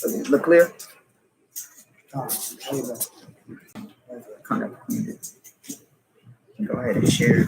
Look clear? Kind of cleaned it. Go ahead and share.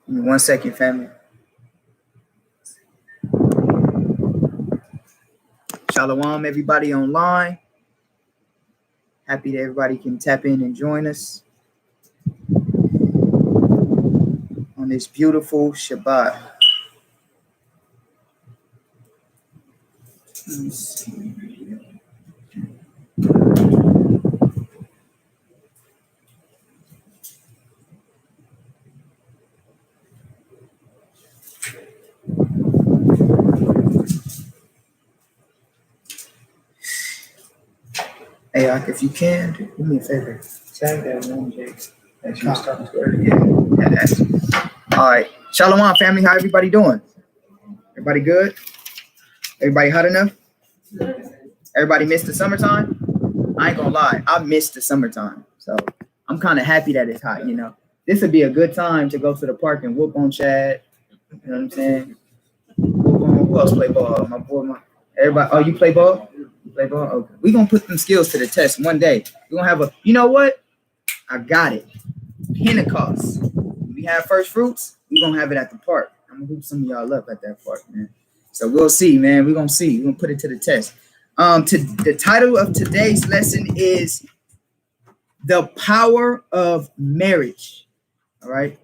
Give me 1 second, family. Shalom, everybody online. Happy that everybody can tap in and join us on this beautiful Shabbat. Let me see. Hey, if you can, do me a favor. Tag that one, Jake. That you was talking to earlier. Yeah. All right. Shalom, family. How everybody doing? Everybody good? Everybody hot enough? Everybody missed the summertime? I ain't gonna lie. I missed the summertime. So I'm kind of happy that it's hot, you know. This would be a good time to go to the park and whoop on Chad. You know what I'm saying? Who else play ball? My boy, everybody. Oh, you play ball? Play ball? Okay. We're gonna put them skills to the test one day. We're gonna have you know what? I got it. Pentecost. When we have first fruits, we're gonna have it at the park. I'm gonna hoop some of y'all up at that park, man. So we'll see, man. We're gonna see. We're gonna put it to the test. The title of today's lesson is The Power of Marriage. All right.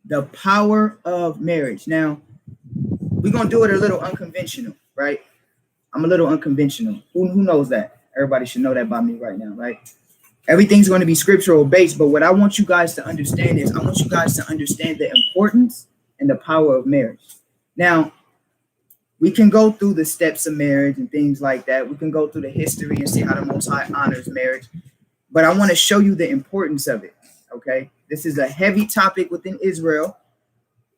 The power of marriage. Now, we're gonna do it a little unconventional, right? I'm a little unconventional. Who knows that? Everybody should know that by me right now, right? Everything's going to be scriptural based, but what I want you guys to understand is I want you guys to understand the importance and the power of marriage. Now, we can go through the steps of marriage and things like that. We can go through the history and see how the Most High honors marriage, but I want to show you the importance of it, okay? This is a heavy topic within Israel.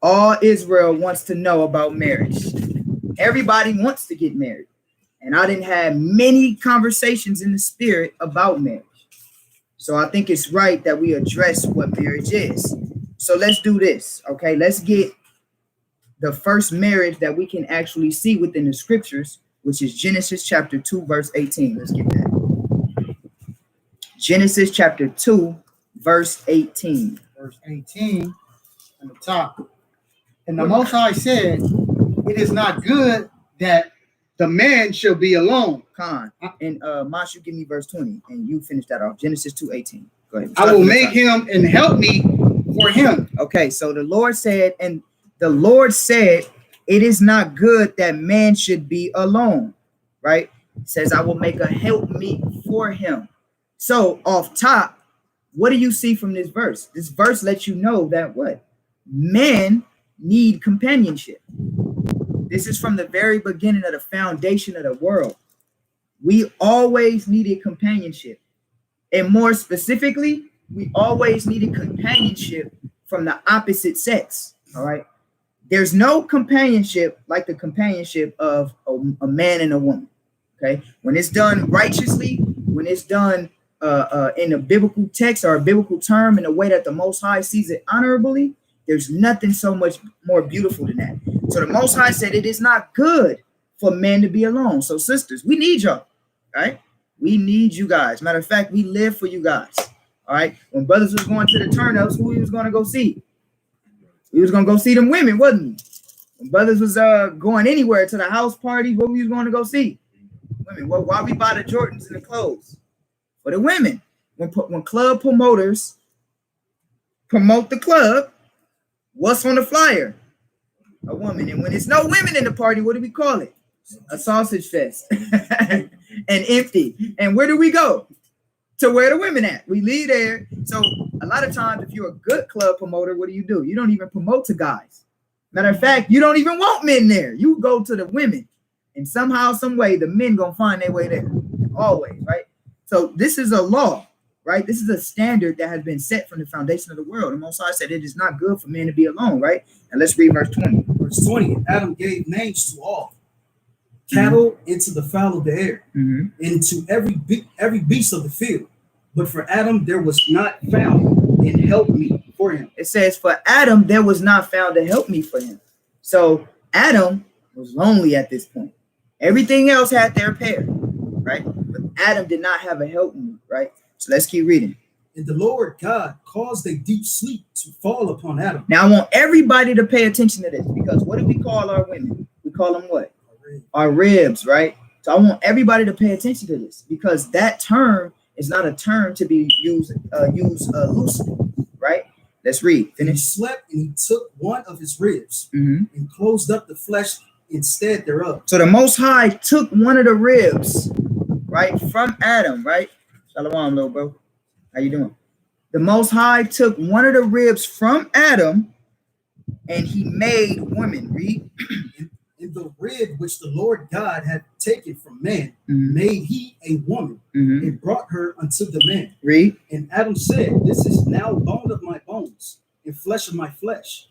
All Israel wants to know about marriage. Everybody wants to get married. And I didn't have many conversations in the spirit about marriage. So I think it's right that we address what marriage is. So let's do this, okay? Let's get the first marriage that we can actually see within the scriptures, which is Genesis chapter 2, verse 18. Let's get that. Genesis chapter 2, verse 18. Verse 18 on the top. And the Most High said, it is not good that the man shall be alone. Khan. And Mash, you give me verse 20, and you finish that off. Genesis 2:18. Go ahead. I will make him and help me for him. Okay, so the Lord said, it is not good that man should be alone, right? It says, I will make a help me for him. So off top, what do you see from this verse? This verse lets you know that what? Men need companionship. This is from the very beginning of the foundation of the world. We always needed companionship. And more specifically, we always needed companionship from the opposite sex, all right? There's no companionship like the companionship of a man and a woman, okay? When it's done righteously, when it's done in a biblical text or a biblical term in a way that the Most High sees it honorably, there's nothing so much more beautiful than that. So the Most High said it is not good for men to be alone. So sisters, we need y'all, right? We need you guys. Matter of fact, we live for you guys, all right? When brothers was going to the turn-ups, who he was going to go see? He was going to go see them women, wasn't he? When brothers was going anywhere to the house party, what we was going to go see? Women. Well, why we buy the Jordans and the clothes? For the women. When club promoters promote the club, what's on the flyer? A woman. And when there's no women in the party, what do we call it? A sausage fest. And empty. And where do we go? To where the women at. We leave there. So a lot of times, if you're a good club promoter, what do? You don't even promote to guys. Matter of fact, you don't even want men there. You go to the women. And somehow, some way, the men gonna find their way there. Always, right? So this is a law, right? right? This is a standard that has been set from the foundation of the world. The Most High said it is not good for men to be alone, right? And let's read verse 20. Verse 20, Adam gave names to all, cattle into the fowl of the air, and to every beast of the field. But for Adam there was not found an helpmeet for him. It says, for Adam, there was not found a helpmeet for him. So Adam was lonely at this point. Everything else had their pair, right? But Adam did not have a helpmeet, right? So let's keep reading. And the Lord God caused a deep sleep to fall upon Adam. Now I want everybody to pay attention to this, because what do we call our women? We call them what? Our ribs, right? So I want everybody to pay attention to this, because that term is not a term to be used loosely, right? Let's read. And he Finish. slept, and he took one of his ribs and closed up the flesh instead thereof. So the Most High took one of the ribs, right, from Adam, right? Shalom, little bro. How you doing? The Most High took one of the ribs from Adam, and he made woman. Read. In the rib which the Lord God had taken from man, made he a woman, and brought her unto the man. Read. And Adam said, this is now bone of my bones, and flesh of my flesh.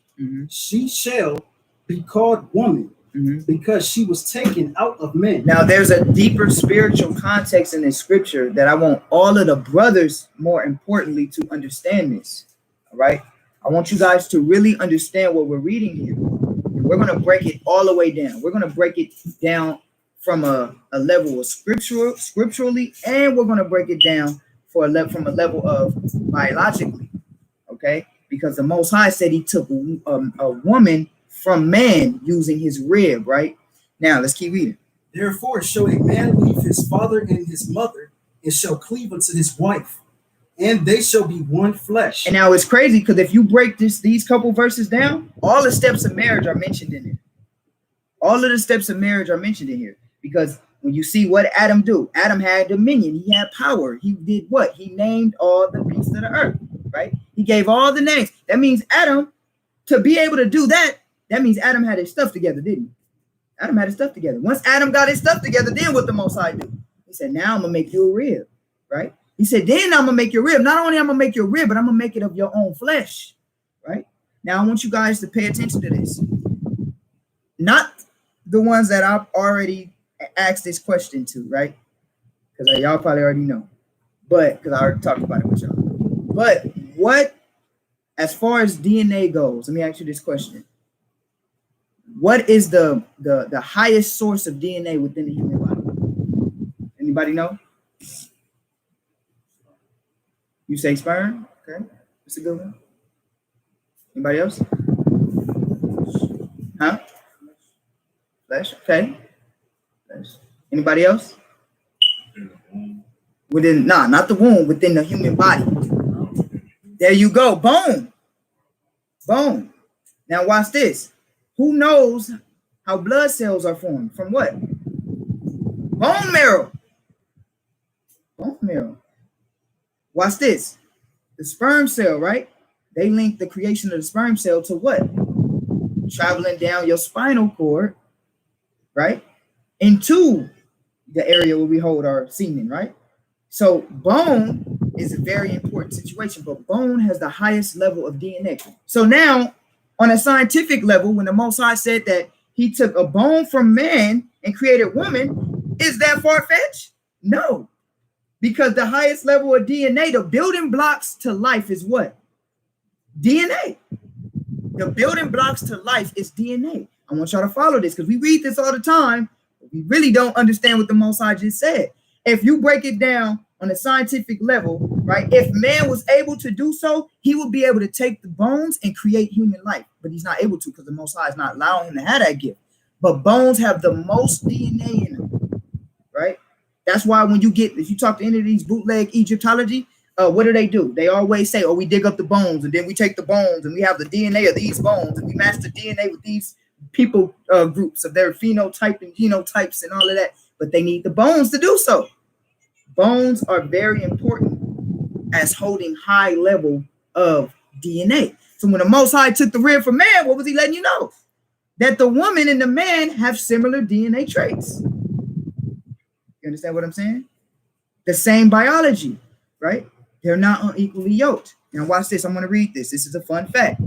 She shall be called woman, because she was taken out of men. Now there's a deeper spiritual context in this scripture that I want all of the brothers, more importantly, to understand this. All right. I want you guys to really understand what we're reading here. We're going to break it all the way down. We're going to break it down from a level of scripturally, and we're going to break it down from a level of biologically. Okay. Because the Most High said he took a woman from man using his rib, right? Now let's keep reading. Therefore shall a man leave his father and his mother, and shall cleave unto his wife, and they shall be one flesh. And now it's crazy, because if you break these couple verses down, all the steps of marriage are mentioned in it. All of the steps of marriage are mentioned in here, because when you see what Adam do, Adam had dominion, he had power. He did what? He named all the beasts of the earth, right? He gave all the names. That means Adam, to be able to do that, that means Adam had his stuff together, didn't he? Adam had his stuff together. Once Adam got his stuff together, then what the Most High do? He said, now I'm going to make you a rib, right? He said, then I'm going to make your rib. Not only I'm going to make your rib, but I'm going to make it of your own flesh, right? Now I want you guys to pay attention to this. Not the ones that I've already asked this question to, right? Because y'all probably already know. But, because I already talked about it with y'all. But what, as far as DNA goes, let me ask you this question. What is the highest source of DNA within the human body? Anybody know? You say sperm? Okay, that's a good one. Anybody else? Huh? Flesh? Okay. Flesh. Anybody else? Within, not the womb, within the human body. There you go. Bone. Bone. Now watch this. Who knows how blood cells are formed? From what? Bone marrow. Bone marrow. Watch this. The sperm cell, right? They link the creation of the sperm cell to what? Traveling down your spinal cord, right? Into the area where we hold our semen, right? So bone is a very important situation, but bone has the highest level of DNA. So now, on a scientific level, when the Most High said that he took a bone from man and created woman, is that far-fetched? No. Because the highest level of DNA, the building blocks to life is what? DNA. The building blocks to life is DNA. I want y'all to follow this, because we read this all the time, but we really don't understand what the Most High just said. If you break it down on a scientific level, right, if man was able to do so, he would be able to take the bones and create human life. But he's not able to, because the Most High is not allowing him to have that gift. But bones have the most DNA in them, right? That's why when you get, if you talk to any of these bootleg Egyptology, what do? They always say, oh, we dig up the bones, and then we take the bones, and we have the DNA of these bones, and we match the DNA with these people groups of their phenotype and genotypes and all of that. But they need the bones to do so. Bones are very important as holding high level of DNA. So when the Most High took the rib from man, what was he letting you know? That the woman and the man have similar DNA traits. You understand what I'm saying? The same biology, right? They're not unequally yoked. Now watch this. I'm going to read this. This is a fun fact.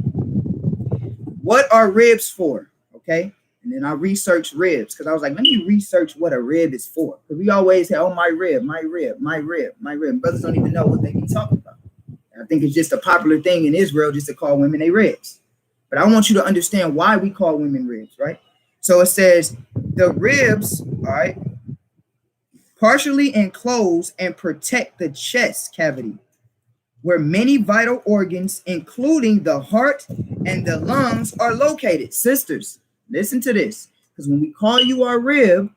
What are ribs for? Okay. And then I researched ribs because I was like, let me research what a rib is for. Because we always say, oh, my rib, my rib, my rib, my rib. Brothers don't even know what they be talking about. I think it's just a popular thing in Israel just to call women they ribs. But I want you to understand why we call women ribs, right? So it says the ribs, all right, partially enclose and protect the chest cavity, where many vital organs, including the heart and the lungs, are located. Sisters, listen to this, because when we call you our rib,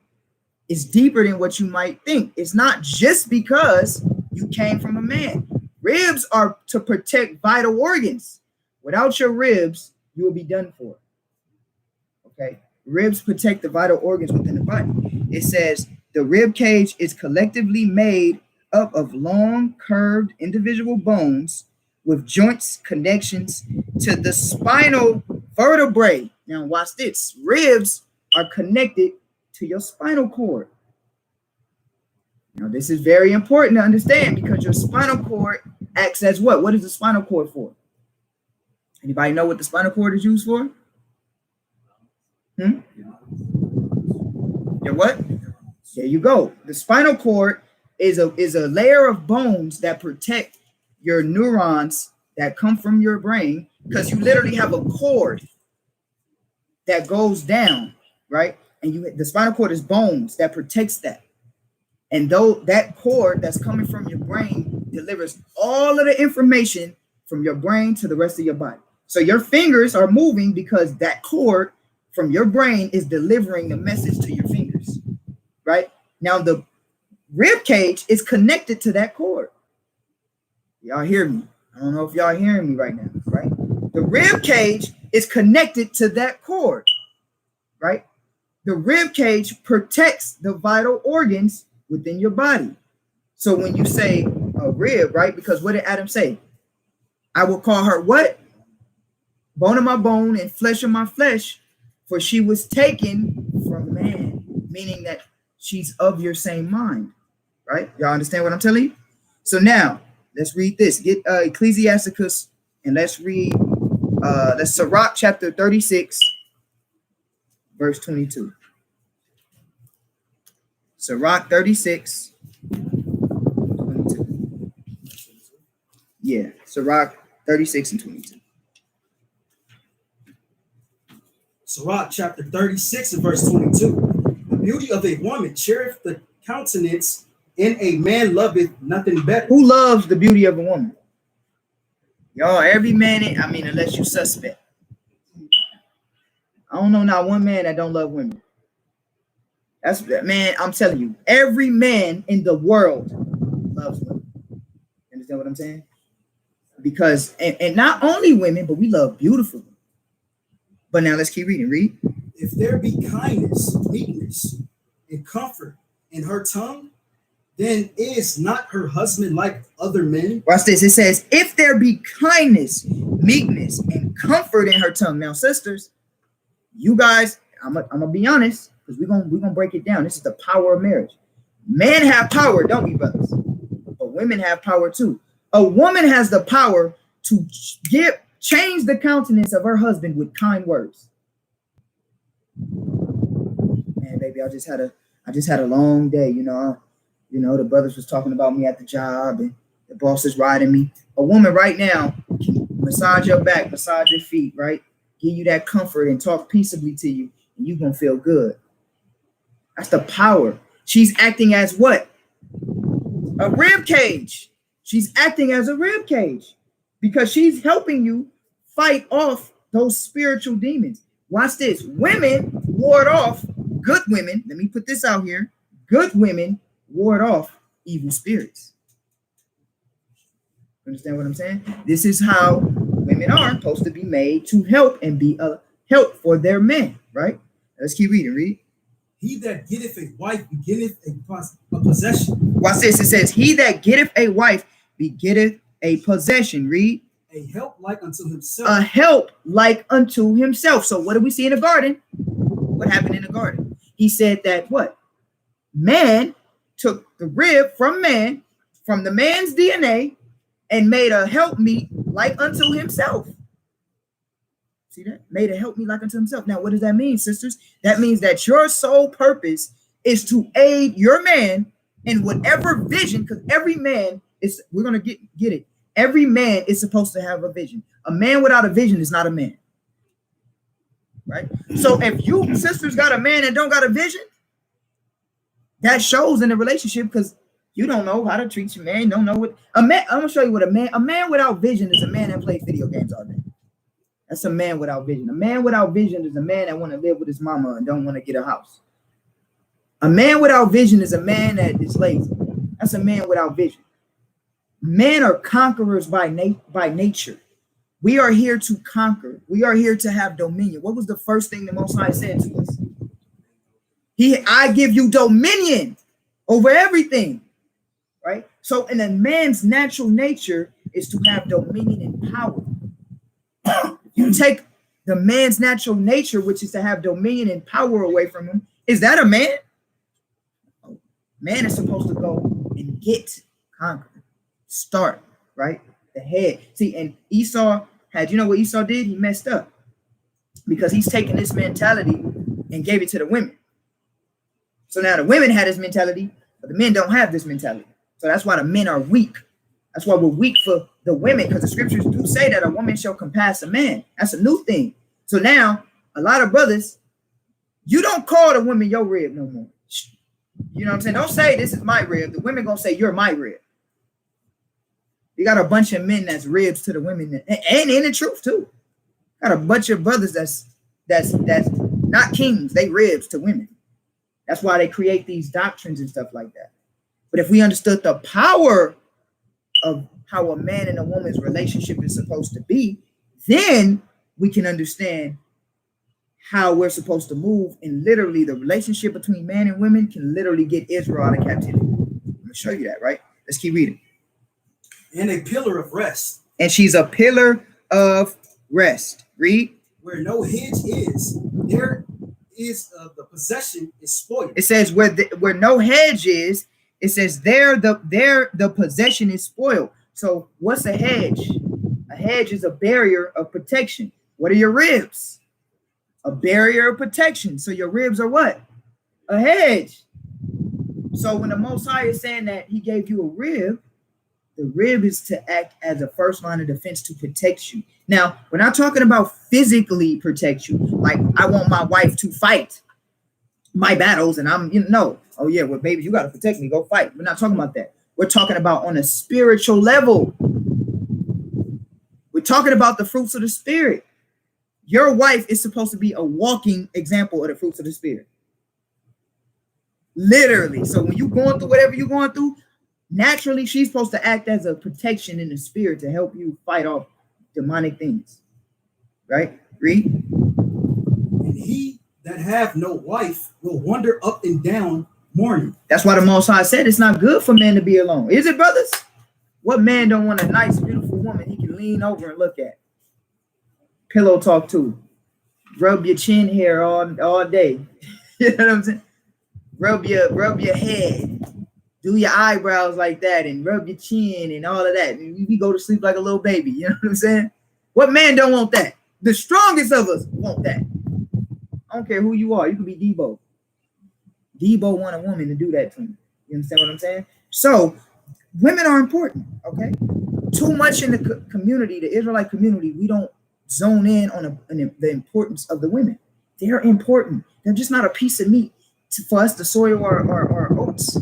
it's deeper than what you might think. It's not just because you came from a man. Ribs are to protect vital organs. Without your ribs, you will be done for. Okay? Ribs protect the vital organs within the body. It says the rib cage is collectively made up of long, curved individual bones with joints connections to the spinal vertebrae. Now watch this. Ribs are connected to your spinal cord. Now this is very important to understand because your spinal cord acts as what? What is the spinal cord for? Anybody know what the spinal cord is used for? Your what? There you go. The spinal cord is a layer of bones that protect your neurons that come from your brain, because you literally have a cord that goes down, right? And the spinal cord is bones that protects that. And though that cord that's coming from your brain delivers all of the information from your brain to the rest of your body. So your fingers are moving because that cord from your brain is delivering the message to your fingers, right? Now the rib cage is connected to that cord. Y'all hear me? I don't know if y'all hearing me right now, right? The rib cage is connected to that cord, right? The rib cage protects the vital organs within your body. So when you say a rib, right? Because what did Adam say? I will call her what? Bone of my bone and flesh of my flesh, for she was taken from man, meaning that she's of your same mind, right? Y'all understand what I'm telling you? So now let's read this. Get Ecclesiasticus and let's read let's Sirach chapter 36, verse 22. Sirach 36, 22. Yeah, Sirach 36 and 22. Sirach chapter 36 and verse 22. The beauty of a woman cheereth the countenance, and a man loveth nothing better. Who loves the beauty of a woman? Y'all, every man, unless you suspect. I don't know not one man that don't love women. Man, I'm telling you, every man in the world loves women. Understand what I'm saying? Because, and not only women, but we love beautiful women. But now let's keep reading. Read. If there be kindness, meekness, and comfort in her tongue, then is not her husband like other men? Watch this. It says, if there be kindness, meekness, and comfort in her tongue. Now, sisters, you guys, I'm gonna be honest, because we're gonna break it down. This is the power of marriage. Men have power, don't we, brothers? But women have power too. A woman has the power to change the countenance of her husband with kind words. Man, baby, I just had a long day. The brothers was talking about me at the job, and the boss is riding me. A woman right now can massage your back, massage your feet, right? Give you that comfort and talk peaceably to you, and you're gonna feel good. That's the power. She's acting as what? A rib cage. She's acting as a rib cage because she's helping you fight off those spiritual demons. Watch this. Women ward off, good women, let me put this out here. Good women ward off evil spirits. Understand what I'm saying? This is how women are supposed to be made to help and be a help for their men, right? Let's keep reading. Read. He that getteth a wife begetteth a possession. Watch this. It says, he that getteth a wife begetteth a possession. Read. A help like unto himself. A help like unto himself. So what do we see in the garden? What happened in the garden? He said that what? Man took the rib from man, from the man's DNA, and made a helpmeet like unto himself. See that? Made a helpmeet like unto himself. Now, what does that mean, sisters? That means that your sole purpose is to aid your man in whatever vision, because every man is, we're going to get it. Every man is supposed to have a vision. A man without a vision is not a man. Right? So if you sisters got a man that don't got a vision, that shows in the relationship, because you don't know how to treat your man, don't know what a man. I'm gonna show you what a man without vision is a man that plays video games all day. That's a man without vision. A man without vision is a man that want to live with his mama and don't want to get a house. A man without vision is a man that is lazy. That's a man without vision. Men are conquerors by nature. We are here to conquer. We are here to have dominion. What was the first thing the Most High said to us? I give you dominion over everything, right? So in a man's natural nature is to have dominion and power. You take the man's natural nature, which is to have dominion and power, away from him. Is that a man? Man is supposed to go and get, conquer, start, right? The head. See, and Esau had, you know what Esau did? He messed up because he's taking this mentality and gave it to the women. So now the women had this mentality, but the men don't have this mentality. So that's why the men are weak. That's why we're weak for the women, because the scriptures do say that a woman shall compass a man. That's a new thing. So now a lot of brothers, you don't call the women your rib no more. You know what I'm saying? Don't say this is my rib. The women gonna say you're my rib. You got a bunch of men that's ribs to the women, and in the truth too. Got a bunch of brothers that's not kings. They ribs to women. That's why they create these doctrines and stuff like that. But if we understood the power of how a man and a woman's relationship is supposed to be, then we can understand how we're supposed to move. And literally the relationship between man and women can literally get Israel out of captivity. I'm going to show you that, right? Let's keep reading. And a pillar of rest. And she's a pillar of rest. Read. Where no hedge is, there is the possession is spoiled. It says where no hedge is, it says there the possession is spoiled. So what's a hedge? A hedge is a barrier of protection. What are your ribs? A barrier of protection. So your ribs are what? A hedge. So when the Most High is saying that he gave you a rib, the rib is to act as a first line of defense to protect you. Now, we're not talking about physically protect you. Like, I want my wife to fight my battles and I'm, no. Oh yeah, well, baby, you got to protect me. Go fight. We're not talking about that. We're talking about on a spiritual level. We're talking about the fruits of the spirit. Your wife is supposed to be a walking example of the fruits of the spirit. Literally. So when you're going through whatever you're going through, naturally, she's supposed to act as a protection in the spirit to help you fight off demonic things. Right? Read. And he that have no wife will wander up and down mourning. That's why the Most High said it's not good for men to be alone. Is it, brothers? What man don't want a nice, beautiful woman he can lean over and look at? Pillow talk to. Rub your chin hair all day. You know what I'm saying? Rub your head. Do your eyebrows like that and rub your chin and all of that. And we go to sleep like a little baby. You know what I'm saying? What man don't want that? The strongest of us want that. I don't care who you are. You can be Debo. Debo want a woman to do that to him. You understand what I'm saying? So women are important, okay? Too much in the community, the Israelite community, we don't zone in on the importance of the women. They're important. They're just not a piece of meat for us to soil our oats.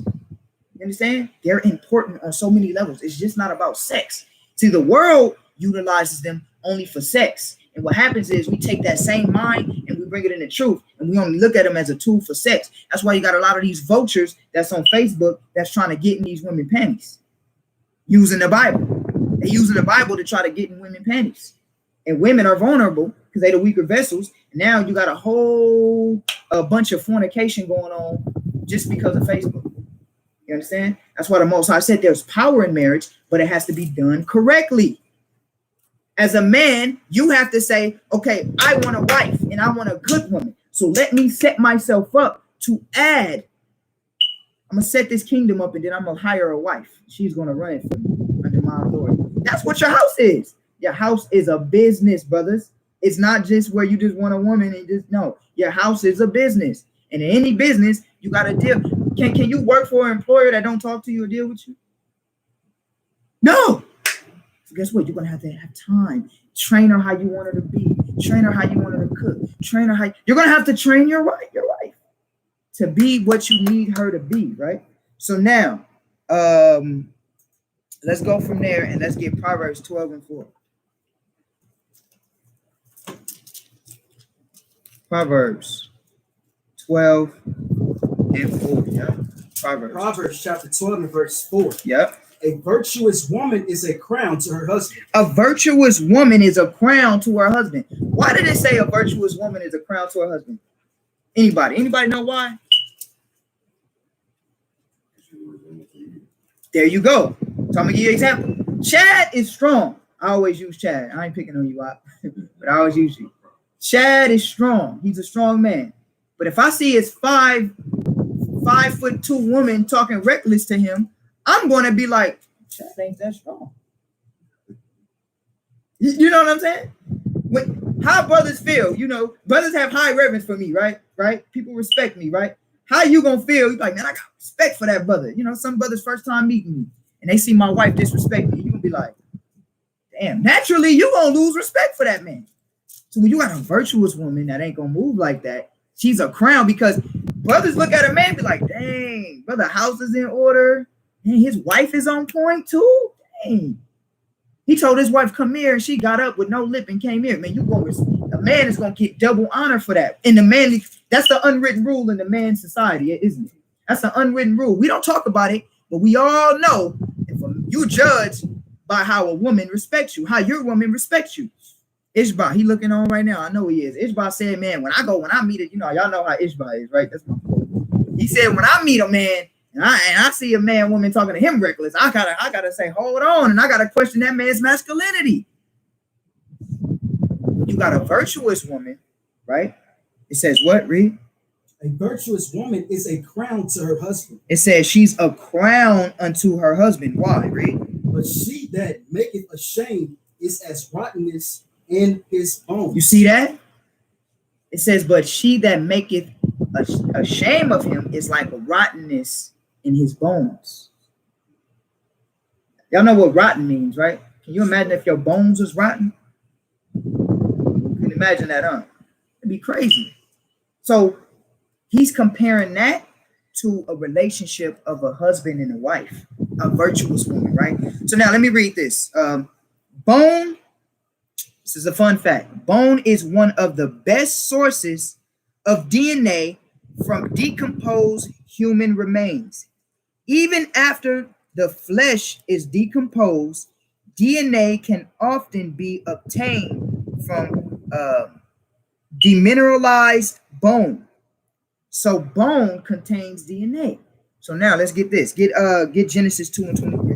You understand? They're important on so many levels. It's just not about sex. See, the world utilizes them only for sex. And what happens is we take that same mind and we bring it into truth, and we only look at them as a tool for sex. That's why you got a lot of these vultures that's on Facebook that's trying to get in these women panties using the Bible. They're using the Bible to try to get in women panties. And women are vulnerable because they're the weaker vessels. And now you got a whole bunch of fornication going on just because of Facebook. You understand? That's why the Most High said there's power in marriage, but it has to be done correctly. As a man, you have to say, okay, I want a wife and I want a good woman. So let me set myself up to add. I'm going to set this kingdom up and then I'm going to hire a wife. She's going to run it for me under my authority. That's what your house is. Your house is a business, brothers. It's not just where you just want a woman and just no. Your house is a business, and in any business, you got to deal. Can you work for an employer that don't talk to you or deal with you? No. So guess what? You're gonna have to have time. Train her how you want her to be. Train her how you want her to cook. Train her how you're gonna have to train your wife to be what you need her to be, right? So now, let's go from there and let's get Proverbs 12 and 4. Proverbs 12 and 4. Yeah. Proverbs chapter 12 and verse 4. Yep. A virtuous woman is a crown to her husband. A virtuous woman is a crown to her husband. Why did it say a virtuous woman is a crown to her husband? Anybody? Anybody know why? There you go. So I'm gonna give you an example. Chad is strong. I always use Chad. I ain't picking on you out, but I always use you. Chad is strong. He's a strong man. But if I see his 5'2" woman talking reckless to him, I'm gonna be like, Chad ain't that strong. You know what I'm saying? How brothers feel, you know, brothers have high reverence for me, right? Right? People respect me, right? How you gonna feel? You're like, man, I got respect for that brother. You know, some brothers first time meeting me and they see my wife disrespect me. You gonna be like, damn, naturally you gonna lose respect for that man. So when you got a virtuous woman that ain't gonna move like that, she's a crown, because brothers look at a man and be like, dang, brother, house is in order. And his wife is on point too. Dang. He told his wife, come here, and she got up with no lip and came here. Man, the man is gonna get double honor for that. And the man, that's the unwritten rule in the man society, isn't it? That's the unwritten rule. We don't talk about it, but we all know if you judge by how a woman respects you, how your woman respects you. Ishba, he looking on right now. I know he is. Ishba said, man, when I meet it, you know, y'all know how Ishba is, right? That's my quote. He said, when I meet a man and I see a man, woman talking to him reckless, I gotta say, hold on, and I gotta question that man's masculinity. You got a virtuous woman, right? It says what, Reed? A virtuous woman is a crown to her husband. It says she's a crown unto her husband. Why, Reed? But she that maketh ashamed is as rottenness in his bones. You see that? It says, but she that maketh a shame of him is like a rottenness in his bones. Y'all know what rotten means, right? Can you imagine if your bones was rotten? You can imagine that, huh? It'd be crazy. So he's comparing that to a relationship of a husband and a wife, a virtuous woman, right? So now let me read this. Bone, this is a fun fact. Bone is one of the best sources of DNA from decomposed human remains. Even after the flesh is decomposed, DNA can often be obtained from demineralized bone. So bone contains DNA. So now let's get this. Get Genesis 2 and 23.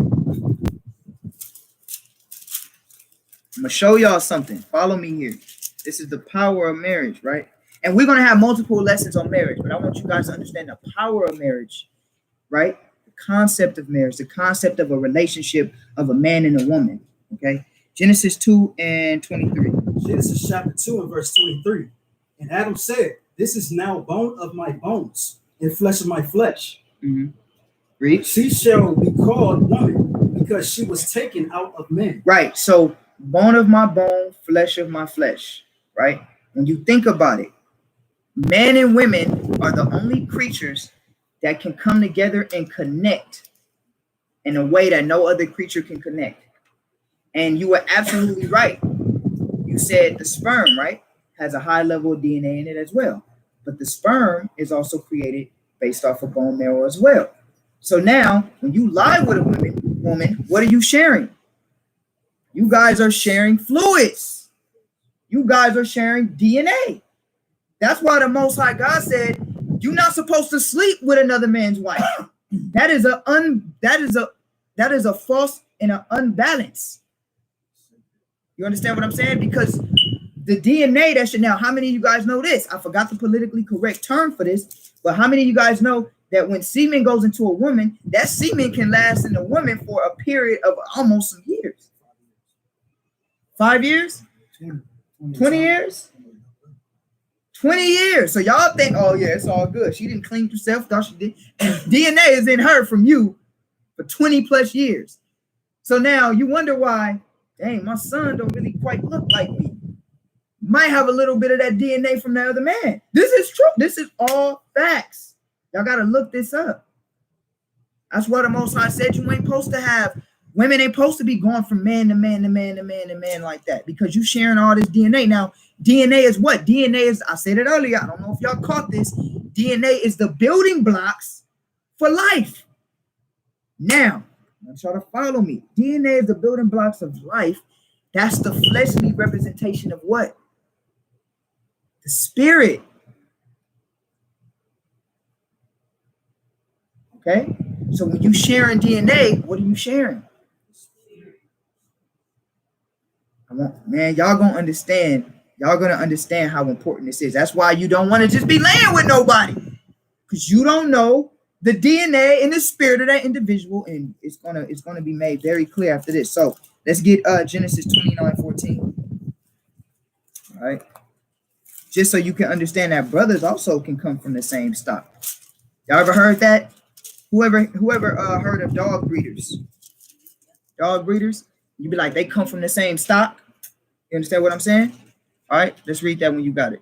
I'm gonna show y'all something. Follow me here. This is the power of marriage, right? And we're gonna have multiple lessons on marriage, but I want you guys to understand the power of marriage, right? The concept of marriage, the concept of a relationship of a man and a woman. Okay. Genesis 2 and 23. Genesis chapter 2 and verse 23. And Adam said, this is now bone of my bones and flesh of my flesh. Mm-hmm. Read. She shall be called woman because she was taken out of men. Right. So bone of my bone, flesh of my flesh. Right. When you think about it, men and women are the only creatures that can come together and connect in a way that no other creature can connect. And you were absolutely right. You said the sperm, right, has a high level of DNA in it as well. But the sperm is also created based off of bone marrow as well. So now, when you lie with a woman, what are you sharing? You guys are sharing fluids. You guys are sharing DNA. That's why the Most High God said, you're not supposed to sleep with another man's wife. That is a false and an unbalance. You understand what I'm saying? Because the DNA that should, now, how many of you guys know this? I forgot the politically correct term for this, but how many of you guys know that when semen goes into a woman, that semen can last in a woman for a period of almost some years? 5 years? 20 years? 20 years. So y'all think, oh yeah, it's all good. She didn't clean herself, thought she did. And DNA is in her from you for 20 plus years. So now you wonder why, dang, my son don't really quite look like me. Might have a little bit of that DNA from the other man. This is true. This is all facts. Y'all got to look this up. That's what the Most High said you ain't supposed to have. Women ain't supposed to be going from man to man to man to man to man like that because you sharing all this DNA. Now, DNA is what? DNA is, I said it earlier, I don't know if y'all caught this. DNA is the building blocks for life. Now, I want y'all to follow me. DNA is the building blocks of life. That's the fleshly representation of what? The spirit. Okay? So when you sharing DNA, what are you sharing? Man, y'all gonna understand. Y'all gonna understand how important this is. That's why you don't want to just be laying with nobody, because you don't know the DNA and the spirit of that individual, and it's gonna be made very clear after this. So let's get Genesis 29:14. All right, just so you can understand that brothers also can come from the same stock. Y'all ever heard that? Whoever heard of dog breeders? Dog breeders, you be like, they come from the same stock. You understand what I'm saying? All right, let's read that when you got it.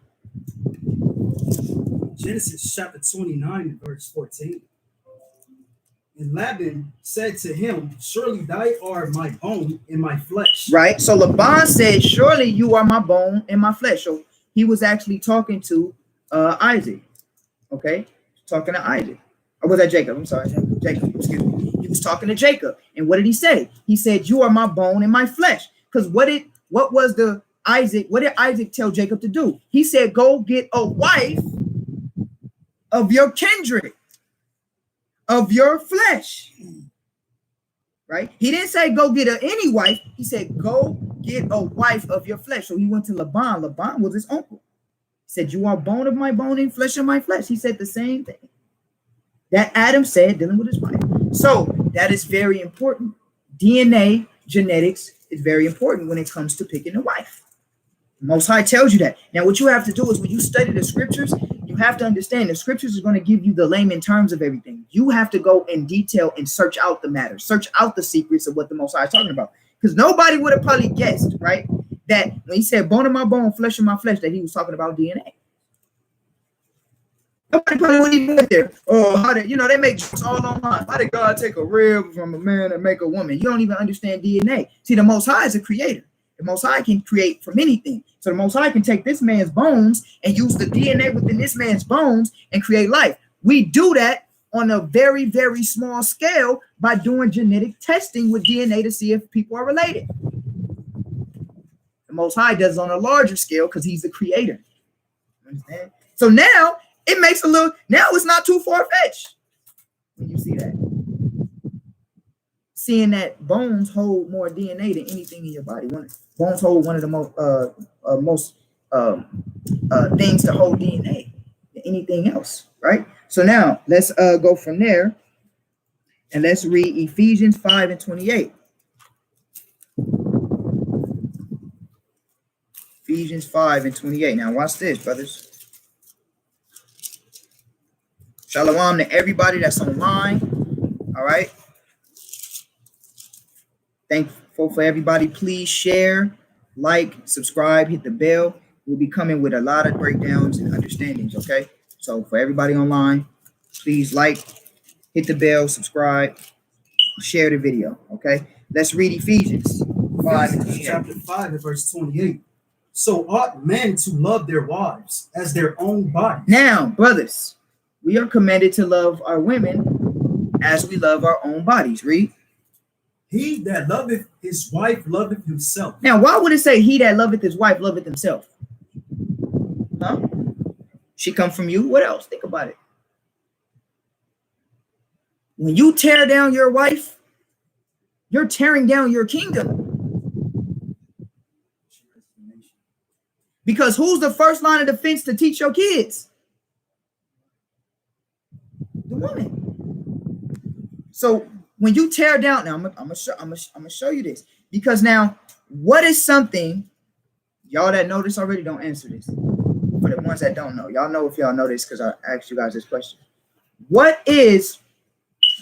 Genesis chapter 29, verse 14. And Laban said to him, surely thou art my bone and my flesh. Right. So Laban said, surely you are my bone and my flesh. So he was actually talking to Isaac. Okay. Talking to Isaac. Or was that Jacob? I'm sorry. Jacob. Excuse me. He was talking to Jacob. And what did he say? He said, you are my bone and my flesh. Because what did Isaac tell Jacob to do? He said, go get a wife of your kindred, of your flesh. Right? He didn't say go get any wife. He said go get a wife of your flesh. So he went to Laban. Laban was his uncle. He said, you are bone of my bone and flesh of my flesh. He said the same thing that Adam said dealing with his wife. So that is very important. DNA, genetics is very important when it comes to picking a wife. Most High tells you that. Now, what you have to do is when you study the scriptures, you have to understand the scriptures is going to give you the layman terms of everything. You have to go in detail and search out the matter, search out the secrets of what the Most High is talking about. Because nobody would have probably guessed, right, that when he said bone of my bone, flesh of my flesh, that he was talking about DNA. Nobody probably wouldn't even get there. Oh, how did, they make jokes all online. How did God take a rib from a man and make a woman? You don't even understand DNA. See, the Most High is a creator. The Most High can create from anything. So the Most High can take this man's bones and use the DNA within this man's bones and create life. We do that on a very, very small scale by doing genetic testing with DNA to see if people are related. The Most High does it on a larger scale because he's the creator. Understand? So now it makes now it's not too far-fetched when you see that. Seeing that bones hold more DNA than anything in your body. Bones hold one of the most things to hold DNA than anything else, right? So now let's go from there and let's read Ephesians 5:28. Ephesians 5:28. Now watch this, brothers. Shalom to everybody that's online. All right. Thankful for everybody. Please share, like, subscribe, hit the bell. We'll be coming with a lot of breakdowns and understandings, okay? So for everybody online, please like, hit the bell, subscribe, share the video, okay? Let's read Ephesians 5:28. Chapter 5 and verse 28. So ought men to love their wives as their own bodies. Now, brothers, we are commanded to love our women as we love our own bodies. Read. He that loveth his wife loveth himself. Now, why would it say he that loveth his wife loveth himself? Huh? She come from you. What else? Think about it. When you tear down your wife, you're tearing down your kingdom. Because who's the first line of defense to teach your kids? The woman. So when you tear down, now I'm gonna show you this, because now What is something, y'all that know this already, don't answer this. For the ones that don't know, y'all know if y'all know this because I asked you guys this question. What is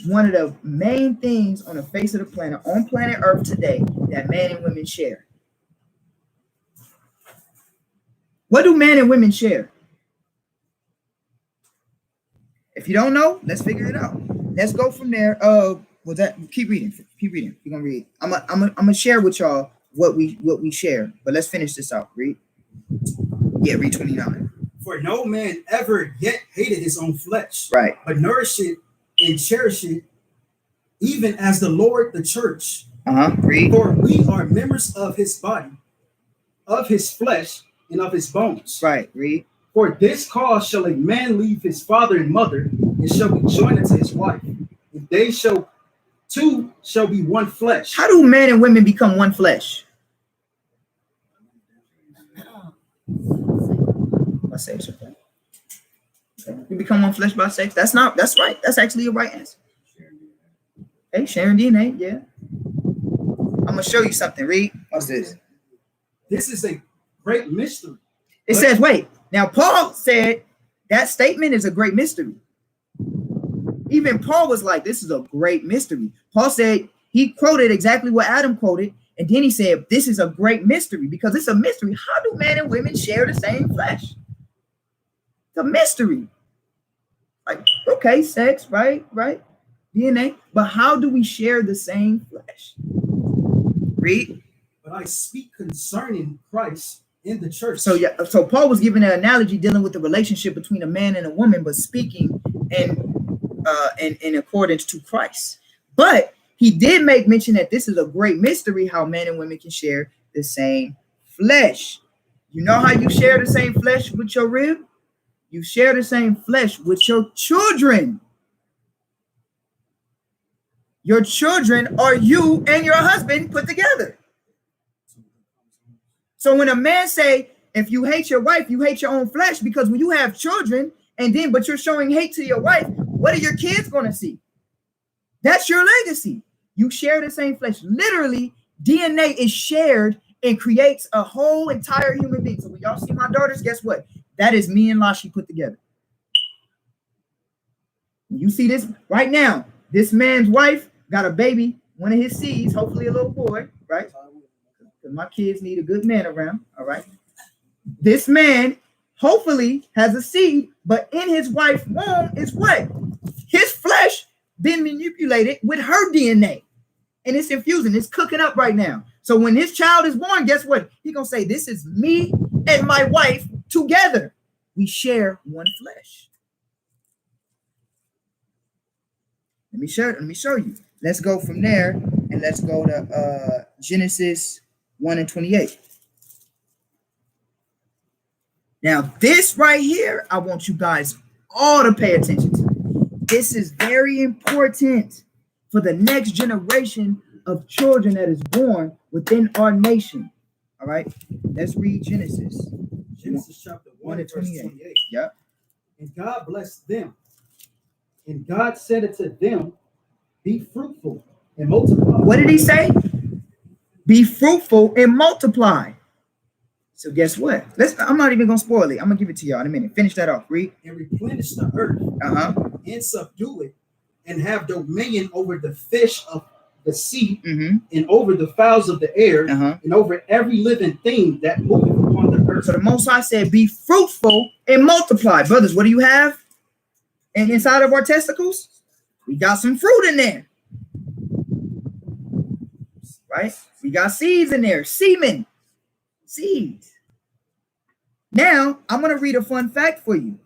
one of the main things on the face of the planet, on planet Earth today, that men and women share? What do men and women share? If you don't know, let's figure it out. Let's go from there. Was that? Keep reading. Keep reading. You're gonna read. I'm gonna share with y'all what we share. But let's finish this out. Read. Yeah, read 29. For no man ever yet hated his own flesh, Right. but nourished it and cherished it, even as the Lord the church. Read. For we are members of his body, of his flesh, and of his bones. Right. Read. For this cause shall a man leave his father and mother, and shall be joined unto his wife, and they two shall be one flesh. How do men and women become one flesh? By sex. Okay. You become one flesh by sex. That's right. That's actually a right answer. Hey, sharing DNA. Yeah. I'm gonna show you something. Read. What's this? This is a great mystery. It says, wait. Now, Paul said that statement is a great mystery. Even Paul was like, this is a great mystery. Paul said, he quoted exactly what Adam quoted, and then he said, this is a great mystery because it's a mystery. How do men and women share the same flesh? It's a mystery. Like, okay, sex, right, DNA, but how do we share the same flesh? Read. But I speak concerning Christ in the church. So yeah, so Paul was giving an analogy dealing with the relationship between a man and a woman, but speaking in accordance to Christ. But he did make mention that this is a great mystery, how men and women can share the same flesh. You know how you share the same flesh with your rib? You share the same flesh with your children. Your children are you and your husband put together. So when a man say, if you hate your wife, you hate your own flesh, because when you have children but you're showing hate to your wife, what are your kids going to see? That's your legacy. You share the same flesh. Literally, DNA is shared and creates a whole entire human being. So when y'all see my daughters, guess what? That is me and Lashi put together. You see this right now. This man's wife got a baby, one of his seeds, hopefully a little boy, right? Because my kids need a good man around, all right? This man hopefully has a seed, but in his wife's womb is what? His flesh been manipulated with her DNA. And it's infusing, it's cooking up right now. So when his child is born, guess what? He's going to say, this is me and my wife together. We share one flesh. Let me show you. Let's go from there and let's go to Genesis 1:28. Now, this right here, I want you guys all to pay attention to. This is very important for the next generation of children that is born within our nation. All right, let's read Genesis. Genesis chapter 1 verse 28. Yep. And God blessed them. And God said unto them, be fruitful and multiply. What did he say? Be fruitful and multiply. So guess what? I'm not even gonna spoil it. I'm gonna give it to y'all in a minute. Finish that off. Read. And replenish the earth. And subdue it, and have dominion over the fish of the sea, and over the fowls of the air, and over every living thing that moveth upon the earth. So the Most High said, be fruitful and multiply. Brothers, what do you have? And inside of our testicles, we got some fruit in there. Right? We got seeds in there. Semen. Seeds. Now, I'm going to read a fun fact for you.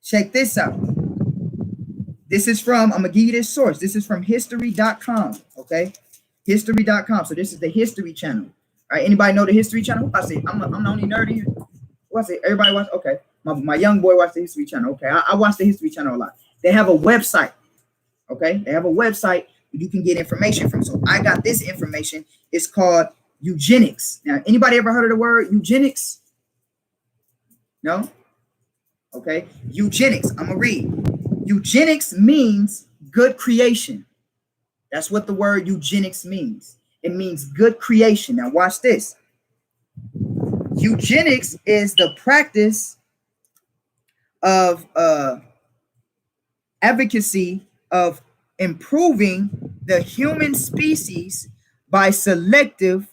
Check this out. This is from, I'm going to give you this source. This is from history.com. Okay? History.com. So this is the History Channel. All right? Anybody know the History Channel? I say, I'm the only nerd here. What I say? Everybody watch? Okay. My young boy watched the History Channel. Okay. I watch the History Channel a lot. They have a website. Okay. They have a website you can get information from. So I got this information. It's called eugenics. Now, anybody ever heard of the word eugenics? No? Okay. Eugenics. I'm going to read. Eugenics means good creation. That's what the word eugenics means. It means good creation. Now watch this. Eugenics is the practice of advocacy of improving the human species by selective,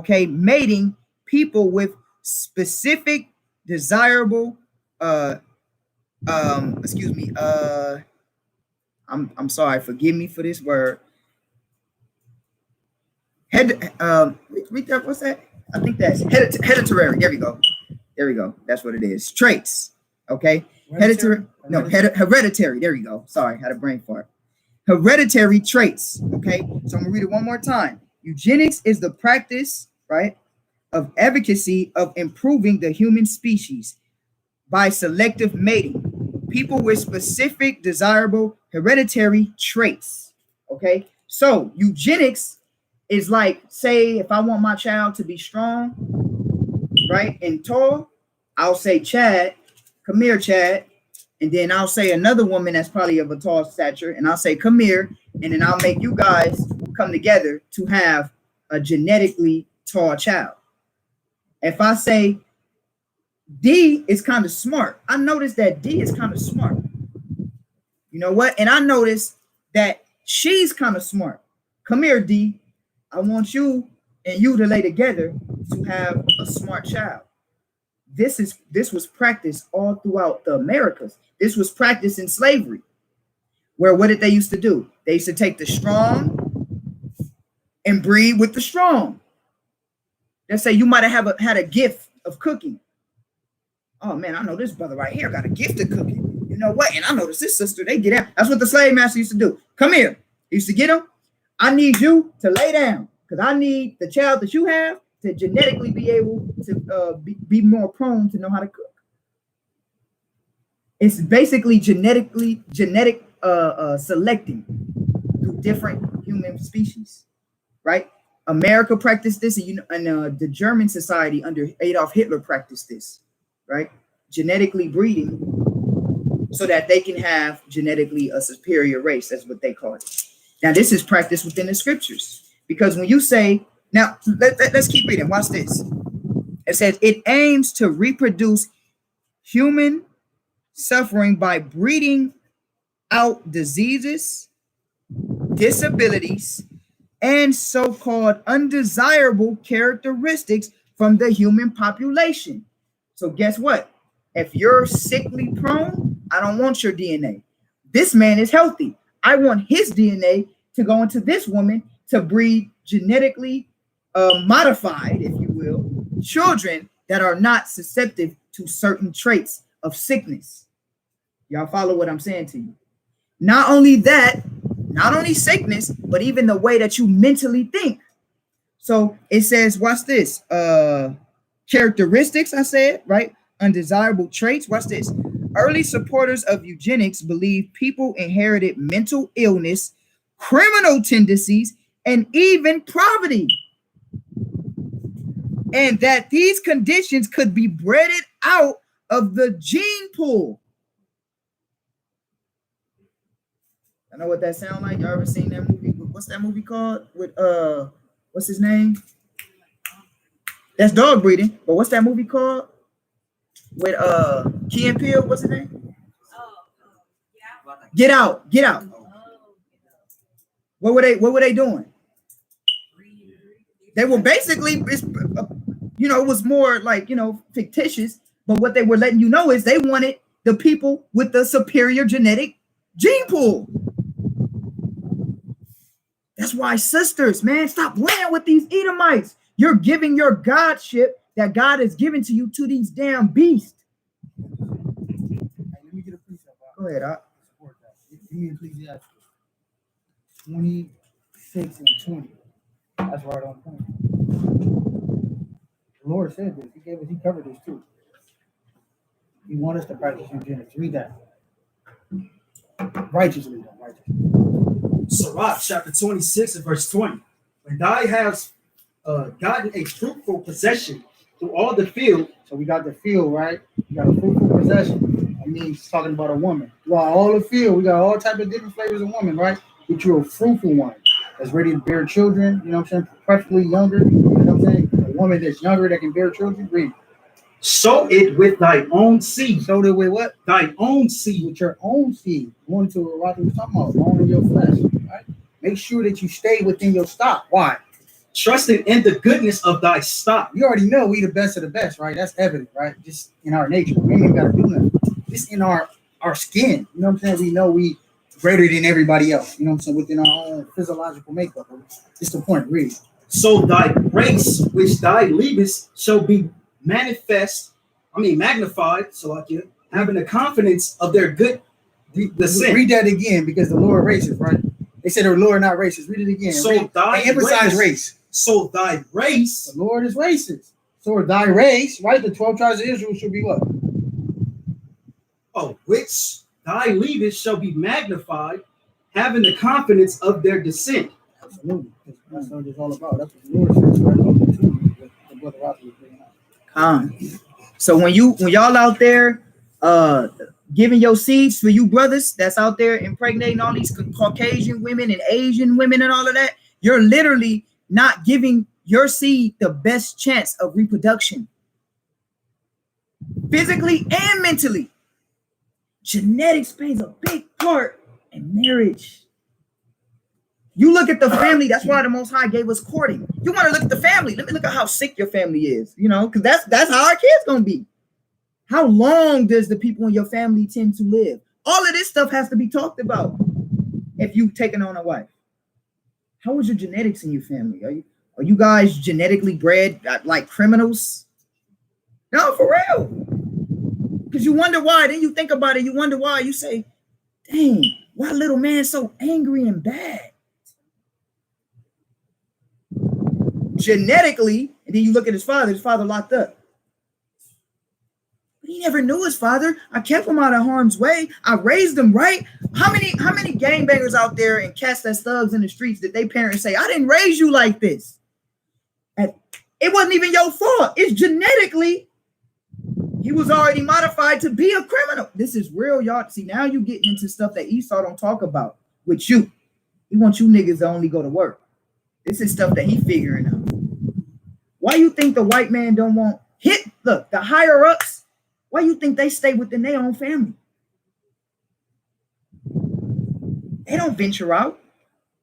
mating people with specific desirable I'm sorry, forgive me for this word. What's that? I think that's hereditary. There we go. That's what it is. Traits. Okay. Hereditary. There you go. Sorry, had a brain fart. Hereditary traits. Okay. So I'm gonna read it one more time. Eugenics is the practice, right, of advocacy of improving the human species by selective mating people with specific desirable hereditary traits. Okay. So eugenics is like, say, if I want my child to be strong, right, and tall, I'll say, Chad, come here, Chad. And then I'll say another woman that's probably of a tall stature, and I'll say, come here. And then I'll make you guys come together to have a genetically tall child. If I say D is kind of smart, I noticed that D is kind of smart. You know what? And I noticed that she's kind of smart. Come here, D. I want you and you to lay together to have a smart child. This was practiced all throughout the Americas. This was practiced in slavery, where what did they used to do? They used to take the strong and breed with the strong. Let's say you might have had a gift of cooking. Oh man, I know this brother right here got a gift of cooking. You know what? And I noticed this sister, they get out. That's what the slave master used to do. Come here. He used to get them. I need you to lay down because I need the child that you have to genetically be able to be more prone to know how to cook. It's basically genetic selecting through different human species, right? America practiced this, and the German society under Adolf Hitler practiced this, right? Genetically breeding so that they can have genetically a superior race. That's what they call it. Now, this is practiced within the scriptures, because when you say, now let's keep reading. Watch this. It says it aims to reproduce human suffering by breeding out diseases, disabilities, and so-called undesirable characteristics from the human population. So guess what? If you're sickly prone, I don't want your DNA. This man is healthy. I want his DNA to go into this woman to breed genetically modified, if you will, children that are not susceptible to certain traits of sickness. Y'all follow what I'm saying to you? Not only that, not only sickness, but even the way that you mentally think. So it says, watch this. Characteristics, I said, right? Undesirable traits. Watch this. Early supporters of eugenics believe people inherited mental illness, criminal tendencies, and even poverty, and that these conditions could be bred out of the gene pool. I know what that sounds like. Y'all ever seen that movie? What's that movie called? With what's his name? That's dog breeding. But what's that movie called? With Key and Peele, what's his name? Get Out. Get Out. What were they doing? They were basically, it was more like, fictitious, but what they were letting you know is they wanted the people with the superior genetic gene pool. That's why, sisters, man, stop playing with these Edomites. You're giving your godship that God has given to you to these damn beasts. Hey, let me get a precept. Go ahead, support that. Give me Ecclesiastes 26 and 20. That's right on point. The Lord said this. He covered this too. He wants us to practice eugenics. Read that. Righteously. Sirach chapter 26 and verse 20. When thou hast gotten a fruitful possession through all the field. So we got the field, right? We got a fruitful possession. That means talking about a woman. Throughout all the field, we got all types of different flavors of woman, right? But you're a fruitful one. that's ready to bear children, you know what I'm saying? Preferably younger, you know what I'm saying? A woman that's younger that can bear children, read. Sow it with thy own seed. Sow it with what? Thy own seed. With your own seed. Going to what Roger was talking about, bone in your flesh, right? Make sure that you stay within your stock. Why? Trusting in the goodness of thy stock. You already know we the best of the best, right? That's evident, right? Just in our nature. We ain't even got to do nothing. Just in our skin. You know what I'm saying? We know we greater than everybody else. You know what I'm saying? Within our own physiological makeup. Just the point, really. So thy race which thou leavest shall be magnified, so like you having the confidence of their good descent. Read that again, because the Lord racist, right? They said the Lord not racist. Read it again. So they emphasize race. So thy race. The Lord is racist. So thy race, right? The 12 tribes of Israel should be what? Oh, which thy leavest shall be magnified, having the confidence of their descent. Absolutely. That's what it's all about. That's what the Lord says. The brother Roger was bringing out. So when y'all out there giving your seeds for you brothers that's out there impregnating all these Caucasian women and Asian women and all of that, you're literally not giving your seed the best chance of reproduction, physically and mentally. Genetics plays a big part in marriage. You look at the family. That's why the Most High gave us courting. You want to look at the family. Let me look at how sick your family is, you know, because that's how our kids gonna be. How long does the people in your family tend to live? All of this stuff has to be talked about if you've taken on a wife. How is your genetics in your family? Are you guys genetically bred like criminals? No, for real. Because you wonder why. Then you think about it. You wonder why. You say, dang, why little man so angry and bad? Genetically, and then you look at his father locked up. But he never knew his father. I kept him out of harm's way. I raised him right. How many gangbangers out there and cats that's thugs in the streets that they parents say, I didn't raise you like this? And it wasn't even your fault. It's genetically, he was already modified to be a criminal. This is real, y'all. See, now you getting into stuff that Esau don't talk about with you. He wants you niggas to only go to work. This is stuff that he figuring out. Why you think the white man don't want look, the higher ups, why you think they stay within their own family? They don't venture out.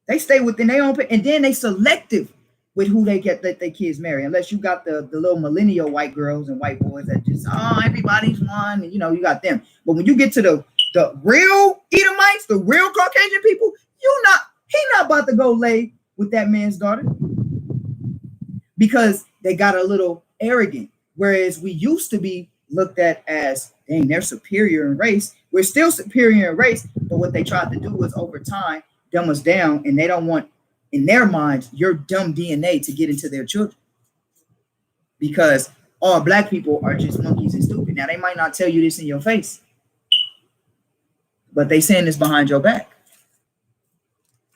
They stay within their own, and then they selective with who they get that their kids marry. Unless you got the little millennial white girls and white boys that just, everybody's one, and you know, you got them. But when you get to the real Edomites, the real Caucasian people, he not about to go lay with that man's daughter, because they got a little arrogant. Whereas we used to be looked at as, dang, they're superior in race. We're still superior in race, but what they tried to do was over time dumb us down, and they don't want, in their minds, your dumb DNA to get into their children, because all black people are just monkeys and stupid. Now, they might not tell you this in your face, but they saying this behind your back.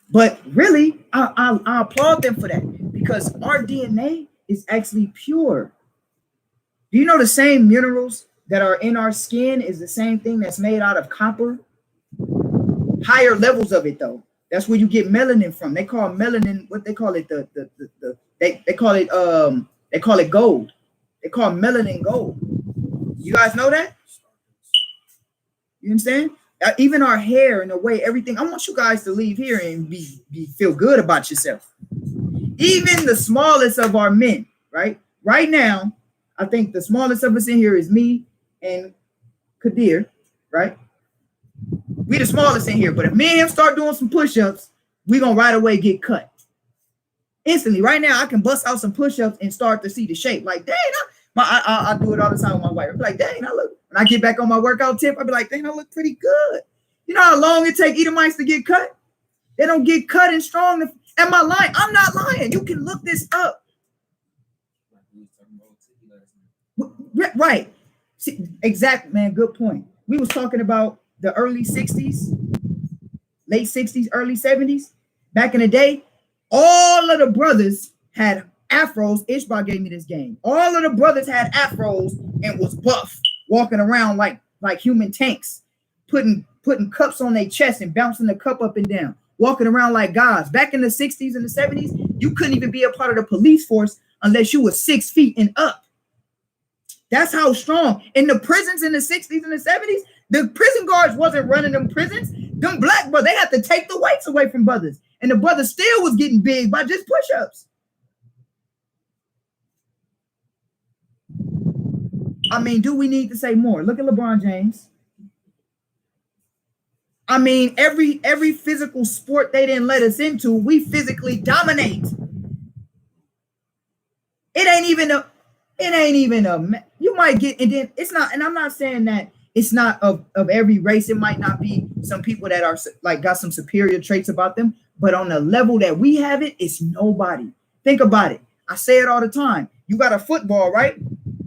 But really, I applaud them for that, because our DNA is actually pure. Do you know the same minerals that are in our skin is the same thing that's made out of copper? Higher levels of it, though. That's where you get melanin from. They call melanin, what they call it, they call it gold. They call melanin gold. You guys know that? You understand? Even our hair and the way everything. I want you guys to leave here and feel good about yourself. Even the smallest of our men, right? Right now, I think the smallest of us in here is me and Kadir, right? We the smallest in here, but if me and him start doing some push-ups, we gonna right away get cut. Instantly, right now, I can bust out some push-ups and start to see the shape. Like, dang, I do it all the time with my wife. I'm like, dang, I look. When I get back on my workout tip, I'll be like, dang, I look pretty good. You know how long it take Edomites to get cut? They don't get cut and strong. Am I lying? I'm not lying. You can look this up. Right. See, exact, man. Good point. We was talking about the early 60s, late 60s, early 70s. Back in the day, all of the brothers had afros. Ishbak gave me this game. All of the brothers had afros and was buff, walking around like human tanks, putting cups on their chest and bouncing the cup up and down. walking around like gods. Back in the 60s and the 70s, you couldn't even be a part of the police force unless you were 6 feet and up. That's how strong. In the prisons in the 60s and the 70s, the prison guards wasn't running them prisons. Them black brothers, they had to take the weights away from brothers. And the brother still was getting big by just push-ups. I mean, do we need to say more? Look at LeBron James. I mean, every physical sport they didn't let us into, we physically dominate. It ain't even a, you might get, and then it's not, and I'm not saying that it's not of every race. It might not be some people that are like got some superior traits about them, but on the level that we have it, it's nobody. Think about it. I say it all the time. You got a football, right?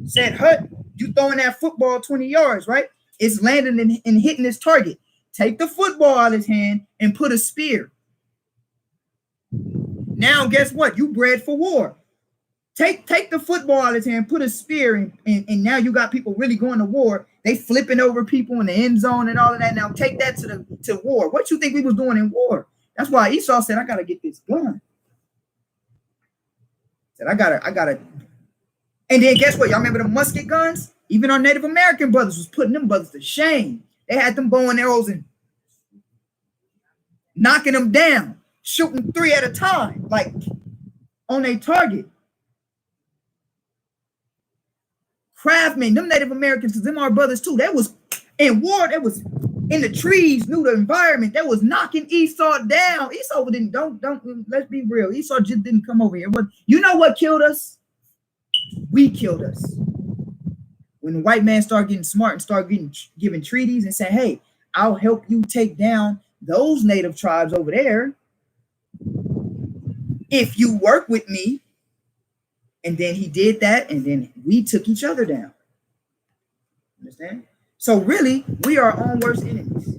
Said Hut, you throwing that football 20 yards, right? It's landing and hitting its target. Take the football out of his hand and put a spear. Now, guess what? You bred for war. Take the football out of his hand, put a spear, and now you got people really going to war. They flipping over people in the end zone and all of that. Now take that to war. What you think we was doing in war? That's why Esau said, I gotta get this gun. Said I gotta. And then guess what? Y'all remember the musket guns? Even our Native American brothers was putting them brothers to shame. They had them bow and arrows and knocking them down, shooting 3 at a time, like on a target. Craftsmen, them Native Americans, because them our brothers too. That was in war. That was in the trees, knew the environment. That was knocking Esau down. Esau didn't. Don't. Let's be real. Esau just didn't come over here. But you know what killed us? We killed us. When the white man started getting smart and started giving treaties and saying, "Hey, I'll help you take down those native tribes over there if you work with me." And then he did that, and then we took each other down. Understand? So really, we are our own worst enemies.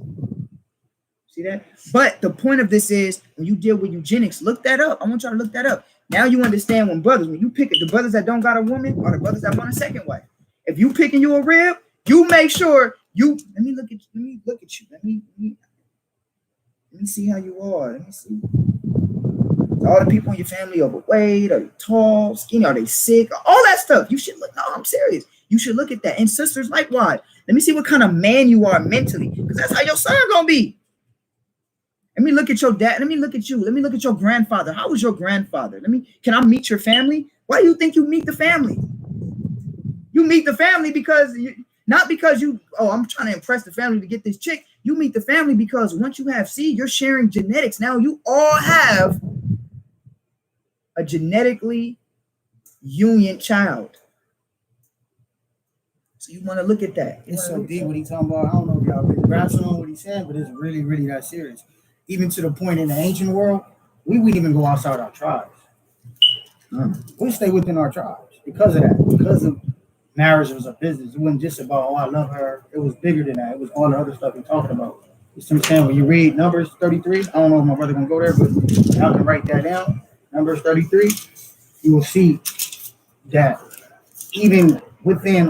See that? But the point of this is, when you deal with eugenics, look that up. I want y'all to look that up. Now you understand when you pick it, the brothers that don't got a woman are the brothers that want a second wife. If you picking you a rib, you make sure you, let me look at you. Let me see how you are. Let me see. All the people in your family overweight, are they tall, skinny, are they sick? All that stuff. You should look. No, I'm serious. You should look at that. And sisters, likewise. Let me see what kind of man you are mentally, because that's how your son gonna be. Let me look at your dad. Let me look at you. Let me look at your grandfather. How was your grandfather? Can I meet your family? Why do you think you meet the family? You meet the family because not because I'm trying to impress the family to get this chick. You meet the family because once you have seed, you're sharing genetics. Now you all have a genetically union child. So you want to look at that. It's so deep what he's talking about. I don't know if y'all really grasping on what he's saying, but it's really, really that serious. Even to the point in the ancient world, we wouldn't even go outside our tribes. We stay within our tribes because of that. Because of marriage was a business. It wasn't just about, I love her. It was bigger than that. It was all the other stuff we're talking about. You see what I'm saying? When you read Numbers 33, I don't know if my brother gonna go there, but y'all can write that down. Numbers 33, you will see that even within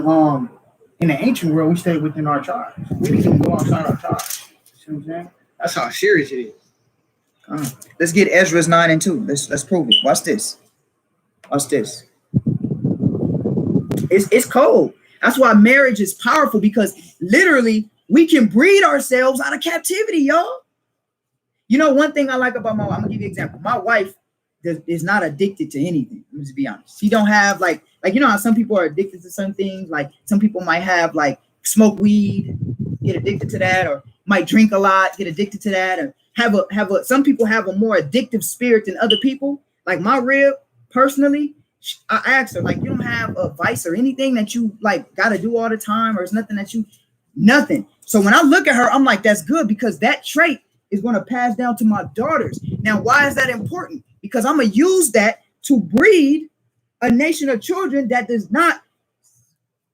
in the ancient world, we stayed within our tribes. We didn't even go outside our tribes. You see what I'm saying? That's how serious it is. Let's get Ezra's 9 and 2. Let's prove it. Watch this. It's cold. That's why marriage is powerful, because literally we can breed ourselves out of captivity, y'all. You know, one thing I like about I'm gonna give you an example. My wife is not addicted to anything. Let me just be honest. She don't have like you know how some people are addicted to some things. Like some people might have like smoke weed, get addicted to that, or might drink a lot, get addicted to that, or some people have a more addictive spirit than other people. Like my rib, personally, I asked her, like, you don't have a vice or anything that you like got to do all the time, or it's nothing that nothing. So when I look at her, I'm like, that's good, because that trait is going to pass down to my daughters. Now, why is that important? Because I'm going to use that to breed a nation of children that is not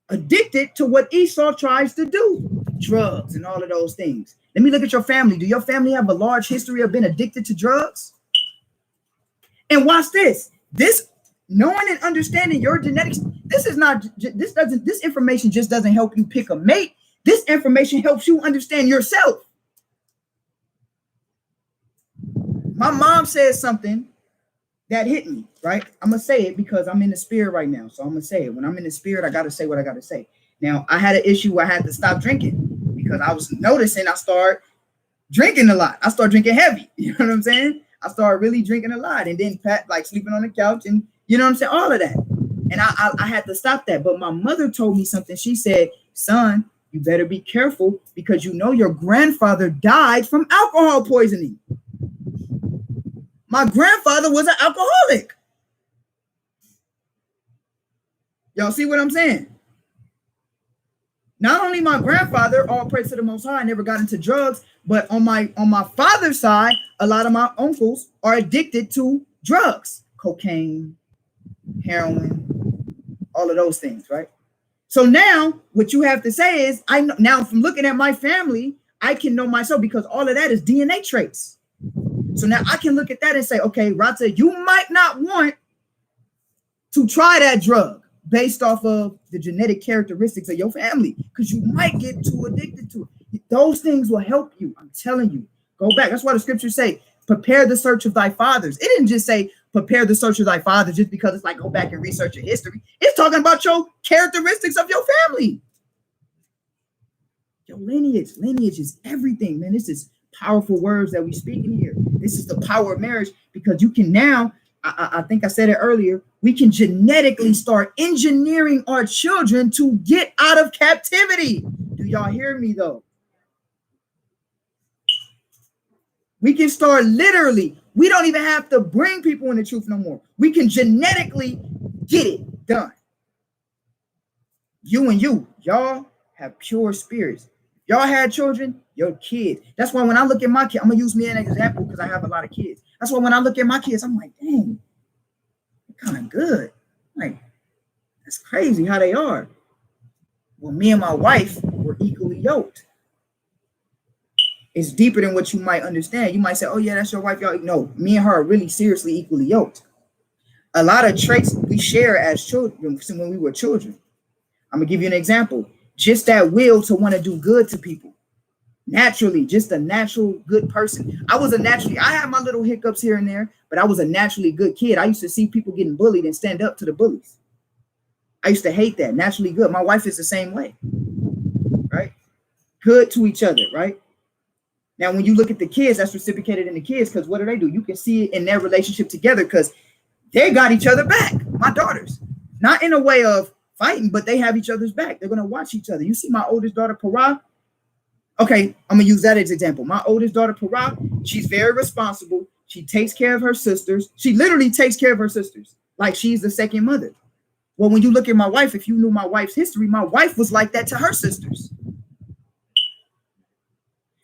addicted to what Esau tries to do, drugs and all of those things. Let me look at your family. Do your family have a large history of being addicted to drugs? And watch this. This knowing and understanding your genetics, this information just doesn't help you pick a mate. This information helps you understand yourself. My mom said something that hit me, right? I'm going to say it because I'm in the spirit right now. So I'm going to say it. When I'm in the spirit, I got to say what I got to say. Now, I had an issue where I had to stop drinking because I was noticing I started drinking a lot. I started drinking heavy. You know what I'm saying? I started really drinking a lot, and then like sleeping on the couch, and you know what I'm saying? All of that. And I had to stop that. But my mother told me something. She said, son, you better be careful because you know your grandfather died from alcohol poisoning. My grandfather was an alcoholic. Y'all see what I'm saying? Not only my grandfather, all praise to the Most High, never got into drugs, but on my father's side, a lot of my uncles are addicted to drugs, cocaine, heroin, all of those things, right? So now what you have to say is, I know now from looking at my family, I can know myself because all of that is DNA traits. So now I can look at that and say, okay, Rata, you might not want to try that drug based off of the genetic characteristics of your family because you might get too addicted to it. Those things will help you. I'm telling you. Go back. That's why the scriptures say, prepare the search of thy fathers. It didn't just say prepare the search of thy fathers just because it's like go back and research your history. It's talking about your characteristics of your family. Your lineage. Lineage is everything, man. This is powerful words that we speak in here. This is the power of marriage because you can now, I think I said it earlier, we can genetically start engineering our children to get out of captivity. Do y'all hear me though? We can start literally, we don't even have to bring people in the truth no more. We can genetically get it done. You and y'all have pure spirits. Y'all had children, your kids. That's why when I look at my kids, I'm going to use me as an example because I have a lot of kids. That's why when I look at my kids, I'm like, dang, they're kind of good. Like, that's crazy how they are. Well, me and my wife were equally yoked. It's deeper than what you might understand. You might say, oh, yeah, that's your wife. Y'all. No, me and her are really seriously equally yoked. A lot of traits we share as children when we were children. I'm going to give you an example. Just that will to want to do good to people. Naturally, just a natural good person. I had my little hiccups here and there, but I was a naturally good kid. I used to see people getting bullied and stand up to the bullies. I used to hate that. Naturally good. My wife is the same way, right? Good to each other, right? Now, when you look at the kids, that's reciprocated in the kids because what do? You can see it in their relationship together because they got each other back. My daughters, not in a way of fighting, but they have each other's back. They're going to watch each other. You see my oldest daughter, Parah. Okay, I'm going to use that as an example. My oldest daughter, Parah, she's very responsible. She takes care of her sisters. She literally takes care of her sisters like she's the second mother. Well, when you look at my wife, if you knew my wife's history, my wife was like that to her sisters.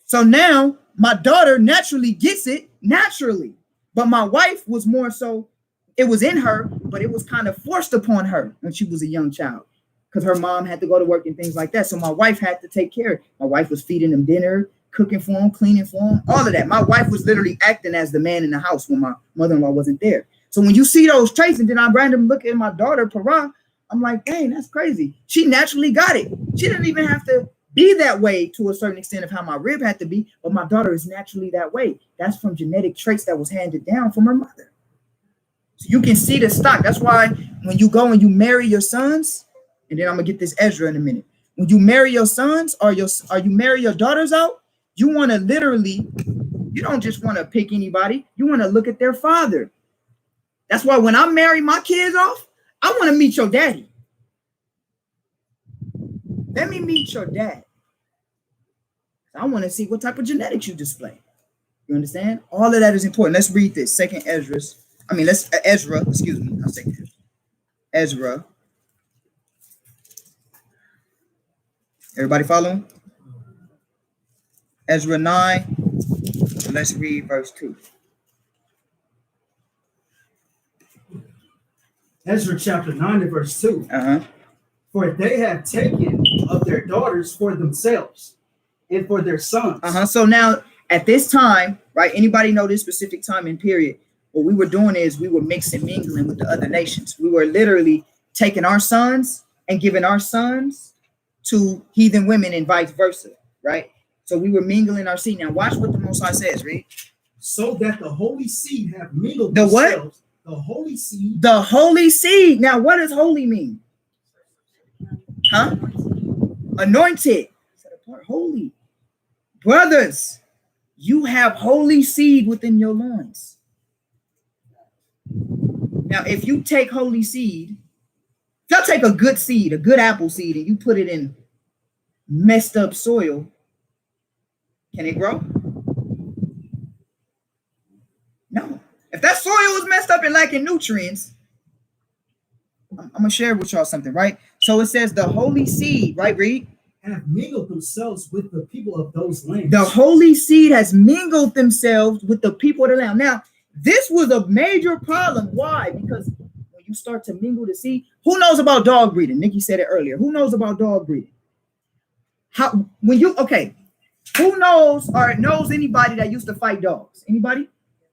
So now my daughter naturally gets it naturally, but my wife was more so, it was in her, but it was kind of forced upon her when she was a young child because her mom had to go to work and things like that. So my wife had to take care of it. My wife was feeding them dinner, cooking for them, cleaning for them, all of that. My wife was literally acting as the man in the house when my mother-in-law wasn't there. So when you see those traits and then I randomly look at my daughter, Parah, I'm like, dang, that's crazy. She naturally got it. She didn't even have to be that way to a certain extent of how my rib had to be, but my daughter is naturally that way. That's from genetic traits that was handed down from her mother. So you can see the stock. That's why when you go and you marry your sons, and then I'm gonna get this Ezra in a minute. When you marry your sons or you marry your daughters out, you want to literally, you don't just want to pick anybody. You want to look at their father. That's why when I marry my kids off, I want to meet your daddy. Let me meet your dad. I want to see what type of genetics you display. You understand? All of that is important. Let's read this. Ezra, excuse me. I'll say Ezra. Everybody following? Ezra 9. Let's read verse 2. Ezra chapter 9 and verse 2. For they have taken of their daughters for themselves and for their sons. So now at this time, right? Anybody know this specific time and period? What we were doing is we were mixing, mingling with the other nations. We were literally taking our sons and giving our sons to heathen women and vice versa, right? So we were mingling our seed. Now watch what the Most High says, read. so that the holy seed have mingled The what? themselves. The holy seed. The holy seed. Now, what does holy mean? Huh? Anointed. Set apart. Holy. Brothers, you have holy seed within your loins. Now, if you take holy seed, if y'all take a good seed, a good apple seed, and you put it in messed up soil, can it grow? No. If that soil is messed up and lacking nutrients, I'm going to share with y'all something, right? So it says the holy seed, right, Reed? Have mingled themselves with the people of those lands. The holy seed has mingled themselves with the people of the land. Now, this was a major problem. Why? Because when you start to mingle the seed, who knows about dog breeding? Nikki said it earlier. Who knows about dog breeding? Who knows or knows anybody that used to fight dogs? Anybody?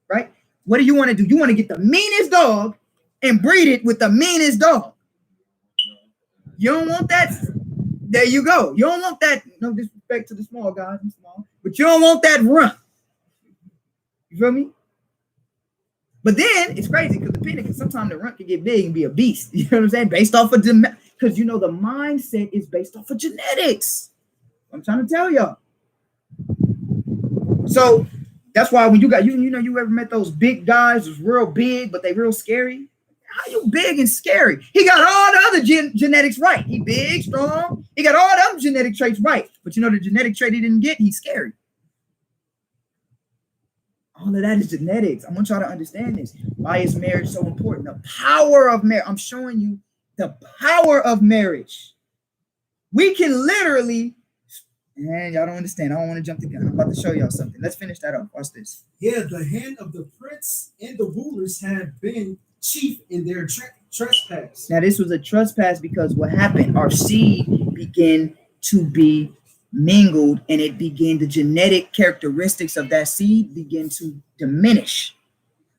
Right? What do you want to do? You want to get the meanest dog and breed it with the meanest dog. You don't want that. There you go. You don't want that. No disrespect to the small guys, I'm small, but you don't want that runt. You feel me? But then it's crazy because sometimes the runt can get big and be a beast. You know what I'm saying? Based off of because the mindset is based off of genetics. I'm trying to tell y'all. So that's why when you ever met those big guys who's real big, but they real scary? How you big and scary? He got all the other genetics right. He big, strong. He got all the other genetic traits right. But the genetic trait he didn't get, he's scary. All of that is genetics. I want y'all to understand this. Why is marriage so important? The power of marriage. I'm showing you the power of marriage. We can literally, and y'all don't understand. I don't want to jump the gun. I'm about to show y'all something. Let's finish that up. Watch this. Yeah, the hand of the prince and the rulers had been chief in their trespass. Now, this was a trespass because what happened? Our seed began to be mingled, and the genetic characteristics of that seed begin to diminish.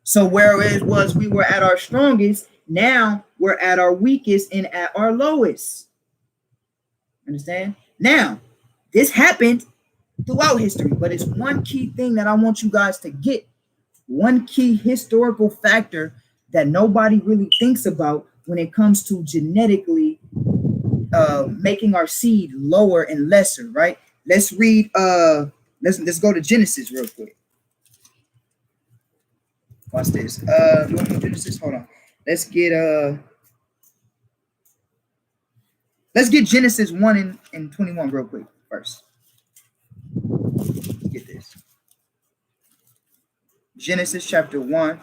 So whereas we were at our strongest, now we're at our weakest and at our lowest. Understand? Now, this happened throughout history, but it's one key thing that I want you guys to get. One key historical factor that nobody really thinks about when it comes to genetically making our seed lower and lesser, right? Let's read, let's go to Genesis real quick. Watch this. You want to do Genesis? Hold on. Let's get Genesis 1 and 21 real quick first. Let's get this. Genesis chapter 1,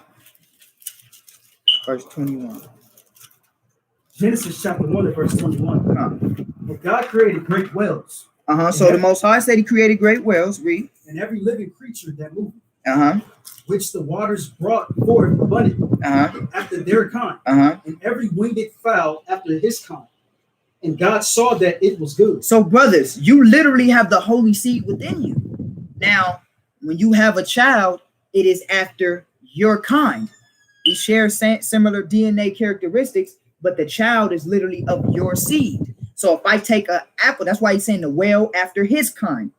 verse 21. Genesis chapter 1 and verse 21. And God created great whales. So the Most High said he created great whales, read. And every living creature that moved. Which the waters brought forth abundantly after their kind. And every winged fowl after his kind. And God saw that it was good. So, brothers, you literally have the holy seed within you. Now, when you have a child, it is after your kind. We share similar DNA characteristics, but the child is literally of your seed. So if I take an apple, that's why he's saying the whale after his kind.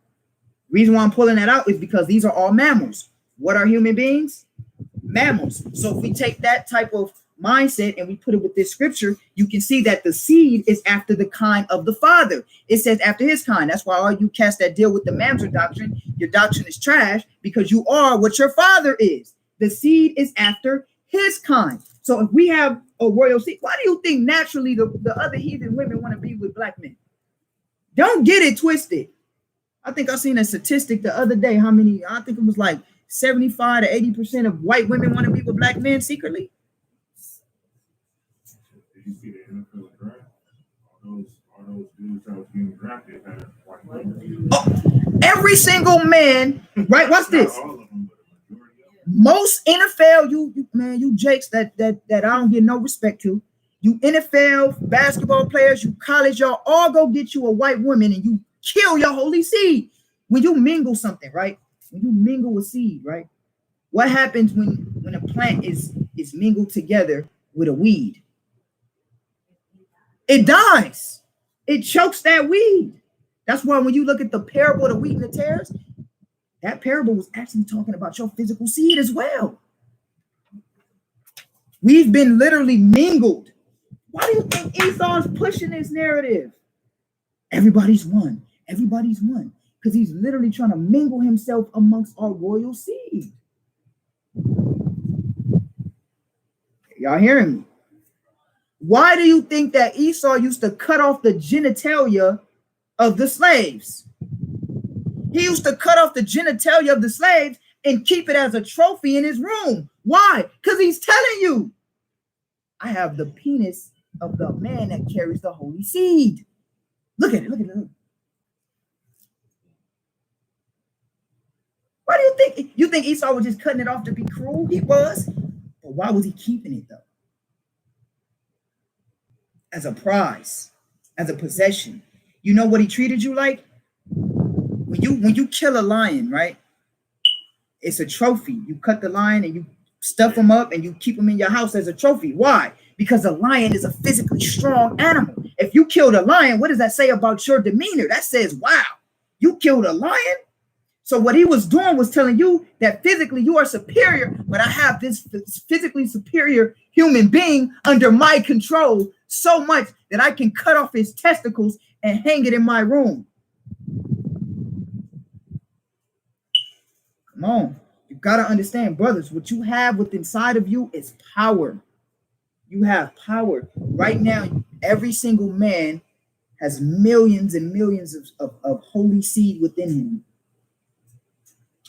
Reason why I'm pulling that out is because these are all mammals. What are human beings? Mammals. So if we take that type of mindset and we put it with this scripture, you can see that the seed is after the kind of the father. It says after his kind. That's why all you cats that deal with the mamzer doctrine, your doctrine is trash because you are what your father is. The seed is after his kind. So if we have a royal seed, why do you think naturally the other heathen women want to be with black men? Don't get it twisted. I think I seen a statistic the other day. I think it was like 75 to 80% of white women want to be with black men secretly. Did you see the NFL draft? All those dudes that was getting drafted had white women. Oh, every single man, right? Watch this. Not all of them, but the majority of them. Most NFL, you jakes that I don't give no respect to. You NFL basketball players, you college, y'all all go get you a white woman and you kill your holy seed. When you mingle something, right? When you mingle a seed, right? What happens when a plant is mingled together with a weed? It dies. It chokes that weed. That's why when you look at the parable of the wheat and the tares, that parable was actually talking about your physical seed as well. We've been literally mingled. Why do you think Esau's pushing this narrative? Everybody's one. Everybody's one. Because he's literally trying to mingle himself amongst our royal seed. Y'all hearing me? Why do you think that Esau used to cut off the genitalia of the slaves? He used to cut off the genitalia of the slaves and keep it as a trophy in his room. Why? Because he's telling you, I have the penis of the man that carries the holy seed. Look at it, look at it. Look. Why do you think Esau was just cutting it off to be cruel? He was. But why was he keeping it though? As a prize, as a possession. You know what he treated you like? When you kill a lion, right? It's a trophy. You cut the lion and you stuff him up and you keep him in your house as a trophy. Why? Because a lion is a physically strong animal. If you killed a lion, what does that say about your demeanor? That says, wow, you killed a lion? So what he was doing was telling you that physically you are superior, but I have this physically superior human being under my control so much that I can cut off his testicles and hang it in my room. Come on. You got to understand, brothers, what you have within inside of you is power. You have power. Right now, every single man has millions and millions of holy seed within him.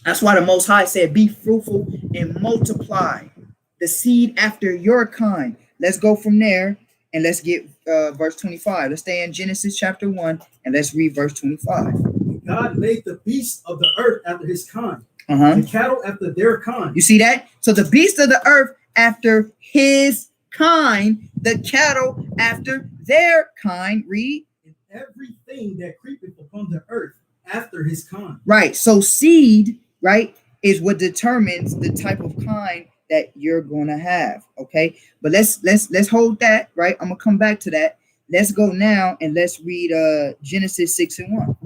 That's why the Most High said, be fruitful and multiply the seed after your kind. Let's go from there and let's get verse 25. Let's stay in Genesis chapter 1 and let's read verse 25. God made the beasts of the earth after his kind, the cattle after their kind. You see that? So the beasts of the earth after his kind, the cattle after their kind. Read. And everything that creepeth upon the earth after his kind. Right. So seed, right, is what determines the type of kind that you're going to have. Okay. But let's hold that, right? I'm going to come back to that. Let's go now and let's read Genesis 6:1.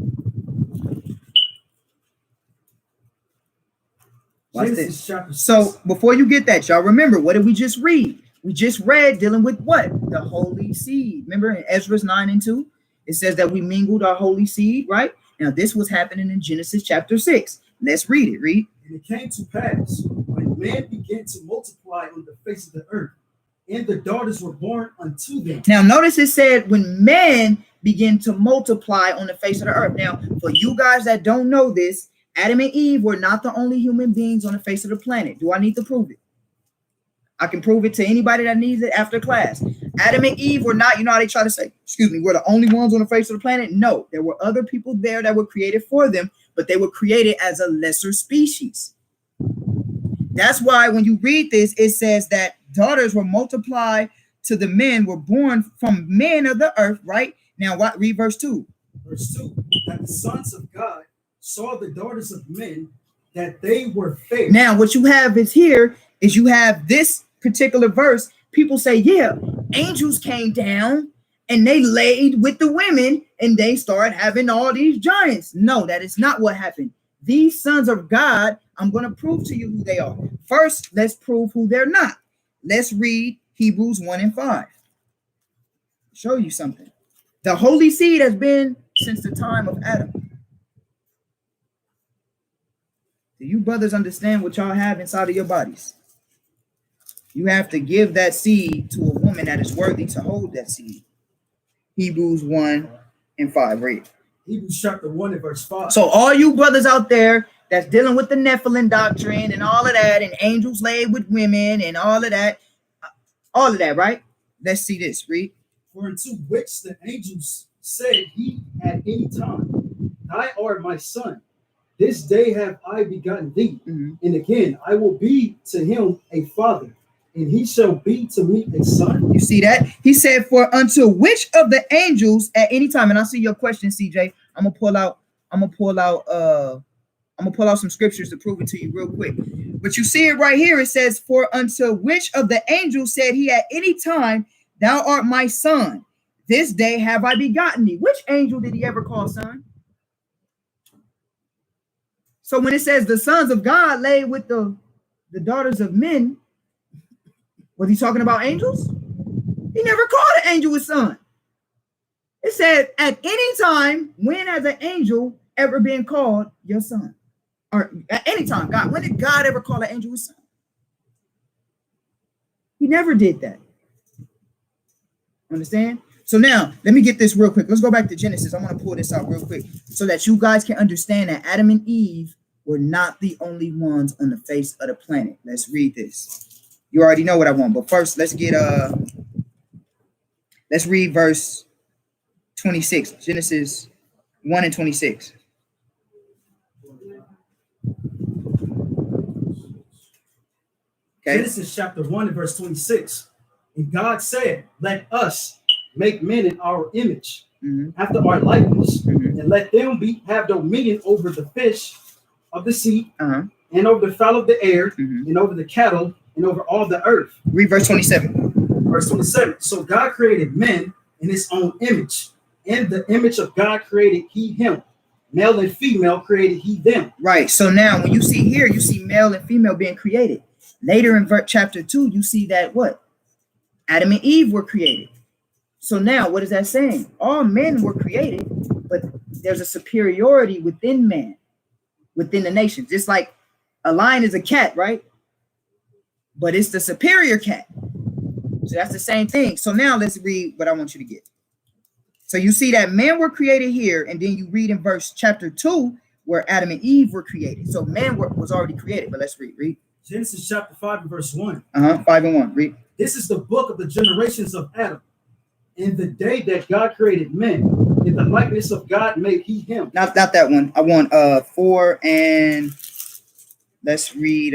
Watch this. So before you get that, y'all remember, what did we just read? We just read dealing with what? The holy seed. Remember in Ezra 9:2, it says that we mingled our holy seed, right? Now this was happening in Genesis chapter 6. Let's read it. Read. And it came to pass when man began to multiply on the face of the earth, and the daughters were born unto them. Now notice it said when man began to multiply on the face of the earth. Now for you guys that don't know this, Adam and Eve were not the only human beings on the face of the planet. Do I need to prove it? I can prove it to anybody that needs it after class. Adam and Eve were not, you know how they try to say, excuse me, we're the only ones on the face of the planet? No, there were other people there that were created for them, but they were created as a lesser species. That's why when you read this, it says that daughters were multiplied to the men, were born from men of the earth, right? Now, what? Read verse 2. Verse 2, that the sons of God saw the daughters of men, that they were fair. Now, what you have is here is you have this particular verse. People say, yeah, angels came down and they laid with the women and they started having all these giants. No, that is not what happened. These sons of God, I'm going to prove to you who they are. First, let's prove who they're not. Let's read Hebrews 1:5. Show you something. The holy seed has been since the time of Adam. Do you brothers understand what y'all have inside of your bodies? You have to give that seed to a woman that is worthy to hold that seed. Hebrews 1:5. Read. Hebrews chapter 1 and verse 5. So all you brothers out there that's dealing with the Nephilim doctrine and all of that, and angels laid with women and all of that, right? Let's see this. Read. For unto which the angels said he at any time, Thou art my son. This day have I begotten thee. And again, I will be to him a father, and he shall be to me a son. You see that? He said, for unto which of the angels at any time, and I see your question, CJ. I'm gonna pull out some scriptures to prove it to you real quick. But you see it right here. It says, for unto which of the angels said he at any time, Thou art my son. This day have I begotten thee. Which angel did he ever call son? So when it says the sons of God lay with the daughters of men, was he talking about angels? He never called an angel his son. It said, at any time, when has an angel ever been called your son? Or at any time, God, when did God ever call an angel his son? He never did that. Understand? So now, let me get this real quick. Let's go back to Genesis. I want to pull this out real quick so that you guys can understand that Adam and Eve were not the only ones on the face of the planet. Let's read this. You already know what I want, but first, let's read verse 26, Genesis 1 and 26. Okay. Genesis chapter 1 and verse 26. And God said, let us make men in our image, after our likeness, and let them have dominion over the fish of the sea, and over the fowl of the air, and over the cattle, and over all the earth. Read verse 27. Verse 27. So God created men in his own image. In the image of God created he him. Male and female created he them. Right. So now when you see here, you see male and female being created. Later in chapter 2, you see that what? Adam and Eve were created. So now what is that saying? All men were created, but there's a superiority within man, within the nations. Just like a lion is a cat, right? But it's the superior cat. So that's the same thing. So now let's read what I want you to get. So you see that men were created here, and then you read in chapter 2 where Adam and Eve were created. So man was already created, but let's read. Genesis chapter 5 and verse 1. 5 and 1, read. This is the book of the generations of Adam. In the day that God created men, in the likeness of God made he him. Not that one. I want 4 and let's read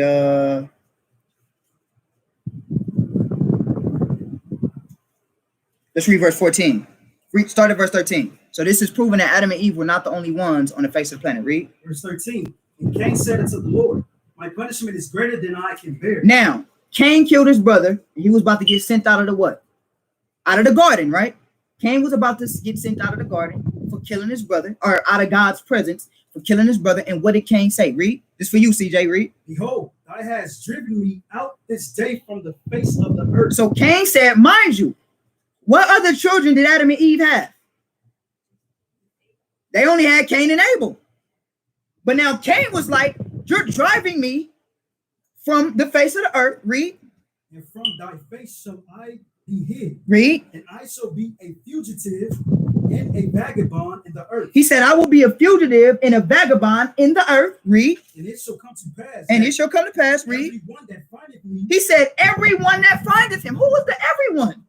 verse 14. Start at verse 13. So this is proving that Adam and Eve were not the only ones on the face of the planet. Read. Verse 13. And Cain said unto the Lord, my punishment is greater than I can bear. Now, Cain killed his brother. He was about to get sent out of the what? Out of the garden, right? Cain was about to get sent out of the garden for killing his brother, or out of God's presence for killing his brother. And what did Cain say? Read. This for you, CJ. Read. Behold, thou hast driven me out this day from the face of the earth. So Cain said, mind you, what other children did Adam and Eve have? They only had Cain and Abel. But now Cain was like, you're driving me from the face of the earth. Read. And from thy face shall I be hid. Read. And I shall be a fugitive and a vagabond in the earth. He said, I will be a fugitive and a vagabond in the earth. Read. And it shall come to pass. And it shall come to pass. Read. Everyone that findeth me. He said, everyone that findeth him. Who was the everyone?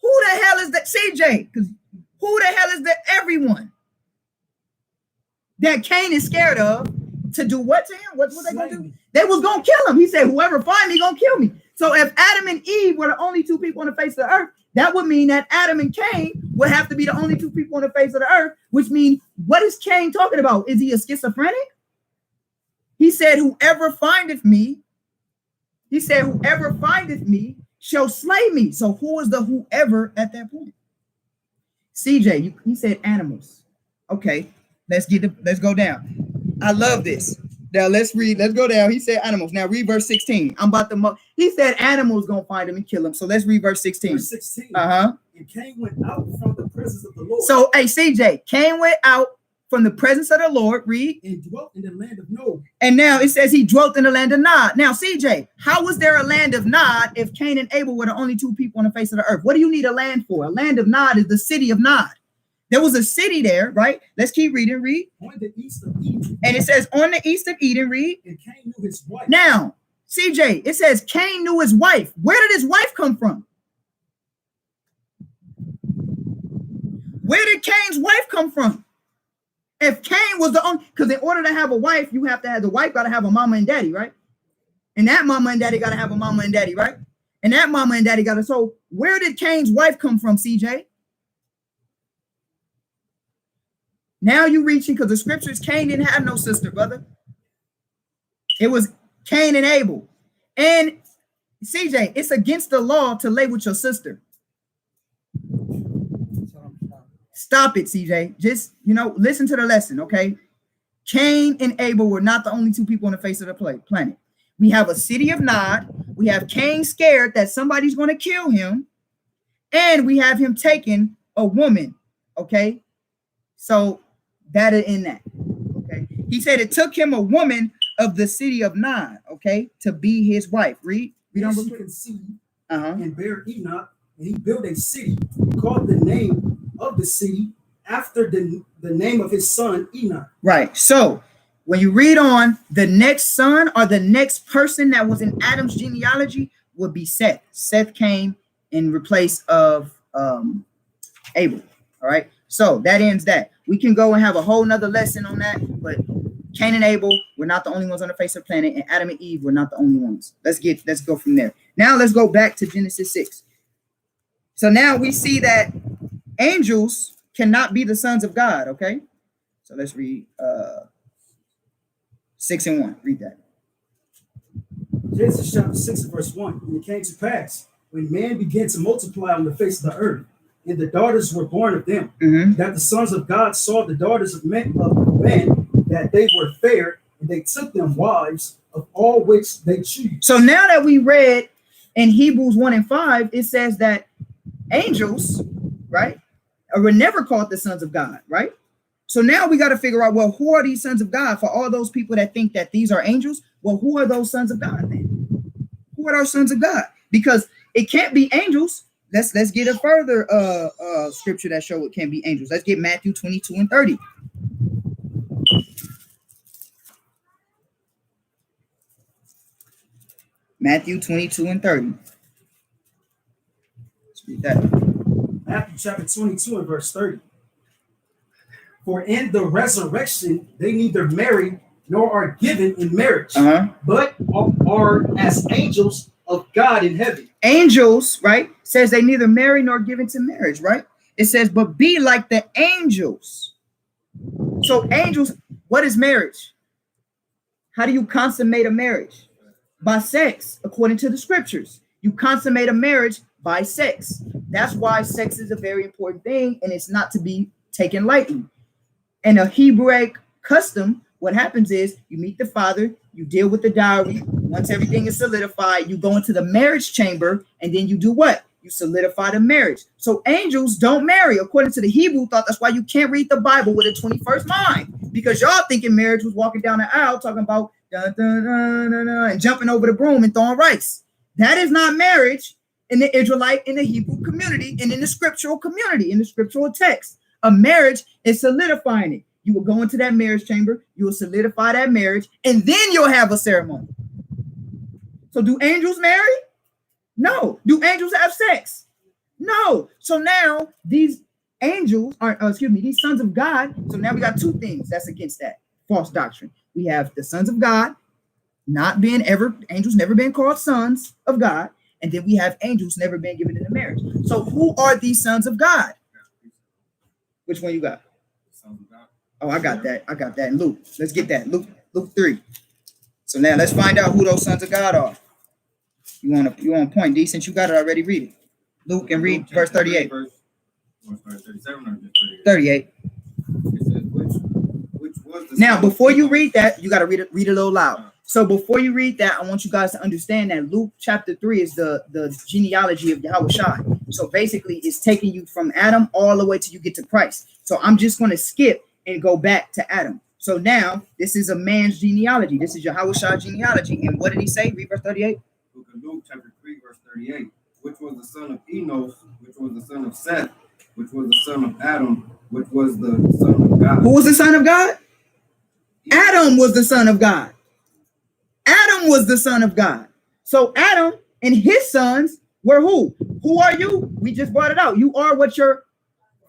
Who the hell is that? CJ. Because who the hell is the everyone that Cain is scared of to do what to him? What they going to do? They was going to kill him. He said, whoever find me going to kill me. So if Adam and Eve were the only two people on the face of the earth, that would mean that Adam and Cain would have to be the only two people on the face of the earth, which means what is Cain talking about? Is he a schizophrenic? He said, whoever findeth me shall slay me. So who is the whoever at that point? CJ, he said animals. Okay, let's go down. I love this. Now let's read. Let's go down. He said animals. Now read verse 16. He said animals gonna find him and kill him. So let's read verse 16. Verse 16. And Cain went out from the presence of the Lord. So hey, CJ, Cain went out from the presence of the Lord. Read. And dwelt in the land of Nod. And now it says he dwelt in the land of Nod. Now, CJ, how was there a land of Nod if Cain and Abel were the only two people on the face of the earth? What do you need a land for? A land of Nod is the city of Nod. There was a city there, right? Let's keep reading. Read. On the east of Eden. And it says on the east of Eden. Read. And Cain knew his wife. Now, CJ, it says Cain knew his wife. Where did his wife come from? Where did Cain's wife come from? If Cain was the only, because in order to have a wife, you have to have the wife got to have a mama and daddy, right? And that mama and daddy got to have a mama and daddy, right? And that mama and daddy got to. So where did Cain's wife come from, CJ? Now you reaching, because the scriptures, Cain didn't have no sister, brother. It was Cain and Abel. And CJ, it's against the law to lay with your sister. Stop it, CJ. Just, listen to the lesson, okay? Cain and Abel were not the only two people on the face of the planet. We have a city of Nod. We have Cain scared that somebody's going to kill him. And we have him taking a woman. Okay. So that is in that. Okay. He said it took him a woman of the city of Nod. Okay. To be his wife. Read on. She conceived and bare Enoch, and he built a city, called the name of the city after the name of his son Enoch. Right. So when you read on, the next son or the next person that was in Adam's genealogy would be Seth. Seth came in replace of Abel. All right. So that ends that. We can go and have a whole nother lesson on that, but Cain and Abel were not the only ones on the face of the planet, and Adam and Eve were not the only ones. Let's go from there. Now let's go back to Genesis 6. So now we see that angels cannot be the sons of God. Okay. So let's read 6 and 1. Read that. Genesis chapter 6 and verse 1. And it came to pass, when man began to multiply on the face of the earth, and the daughters were born of them, that the sons of God saw the daughters of men, that they were fair, and they took them wives of all which they choose. So now that we read in Hebrews 1 and 5, it says that angels, right, were never called the sons of God, right? So now we got to figure out, well, who are these sons of God? For all those people that think that these are angels, well, who are those sons of God then? Who are those sons of God? Because it can't be angels. Let's get a further scripture that show it can't be angels. Let's get Matthew 22 and 30. Matthew 22 and 30. Let's read that. Matthew chapter 22 and verse 30. For in the resurrection, they neither marry nor are given in marriage, but are as angels of God in heaven. Angels, right, says they neither marry nor given to marriage, right? It says, but be like the angels. So angels, what is marriage? How do you consummate a marriage? By sex, according to the scriptures. You consummate a marriage by sex. That's why sex is a very important thing, and it's not to be taken lightly. In a Hebraic custom, what happens is you meet the father, you deal with the dowry. Once everything is solidified, you go into the marriage chamber, and then you do what? You solidify the marriage. So angels don't marry, according to the Hebrew thought. That's why you can't read the Bible with a 21st mind, because y'all thinking marriage was walking down the aisle talking about dun, dun, dun, dun, dun, and jumping over the broom and throwing rice. That is not marriage in the Israelite, in the Hebrew community, and in the scriptural community, in the scriptural text. A marriage is solidifying it. You will go into that marriage chamber, you will solidify that marriage, and then you'll have a ceremony. So do angels marry? No. Do angels have sex? No. So now these angels are, these sons of God. So now we got two things that's against that false doctrine. We have the sons of God not being angels never been called sons of God. And then we have angels never been given into marriage. So who are these sons of God? Which one you got? Oh, I got that. I got that in Luke. Let's get that. Luke 3. So now let's find out who those sons of God are. You want point, D, since you got it already, read it. Luke and read verse 38. 38. Now, before you read that, you got to read it a little loud. So before you read that, I want you guys to understand that Luke chapter 3 is the genealogy of Yahweh Shai. So basically, it's taking you from Adam all the way till you get to Christ. So I'm just going to skip and go back to Adam. So now this is a man's genealogy. This is Yahweh Shai genealogy. And what did he say? Read verse 38. Luke chapter 3, verse 38, which was the son of Enos, which was the son of Seth, which was the son of Adam, which was the son of God. Who was the son of God? Adam was the son of God. Adam was the son of God. So Adam and his sons were who? Who are you? We just brought it out. You are what your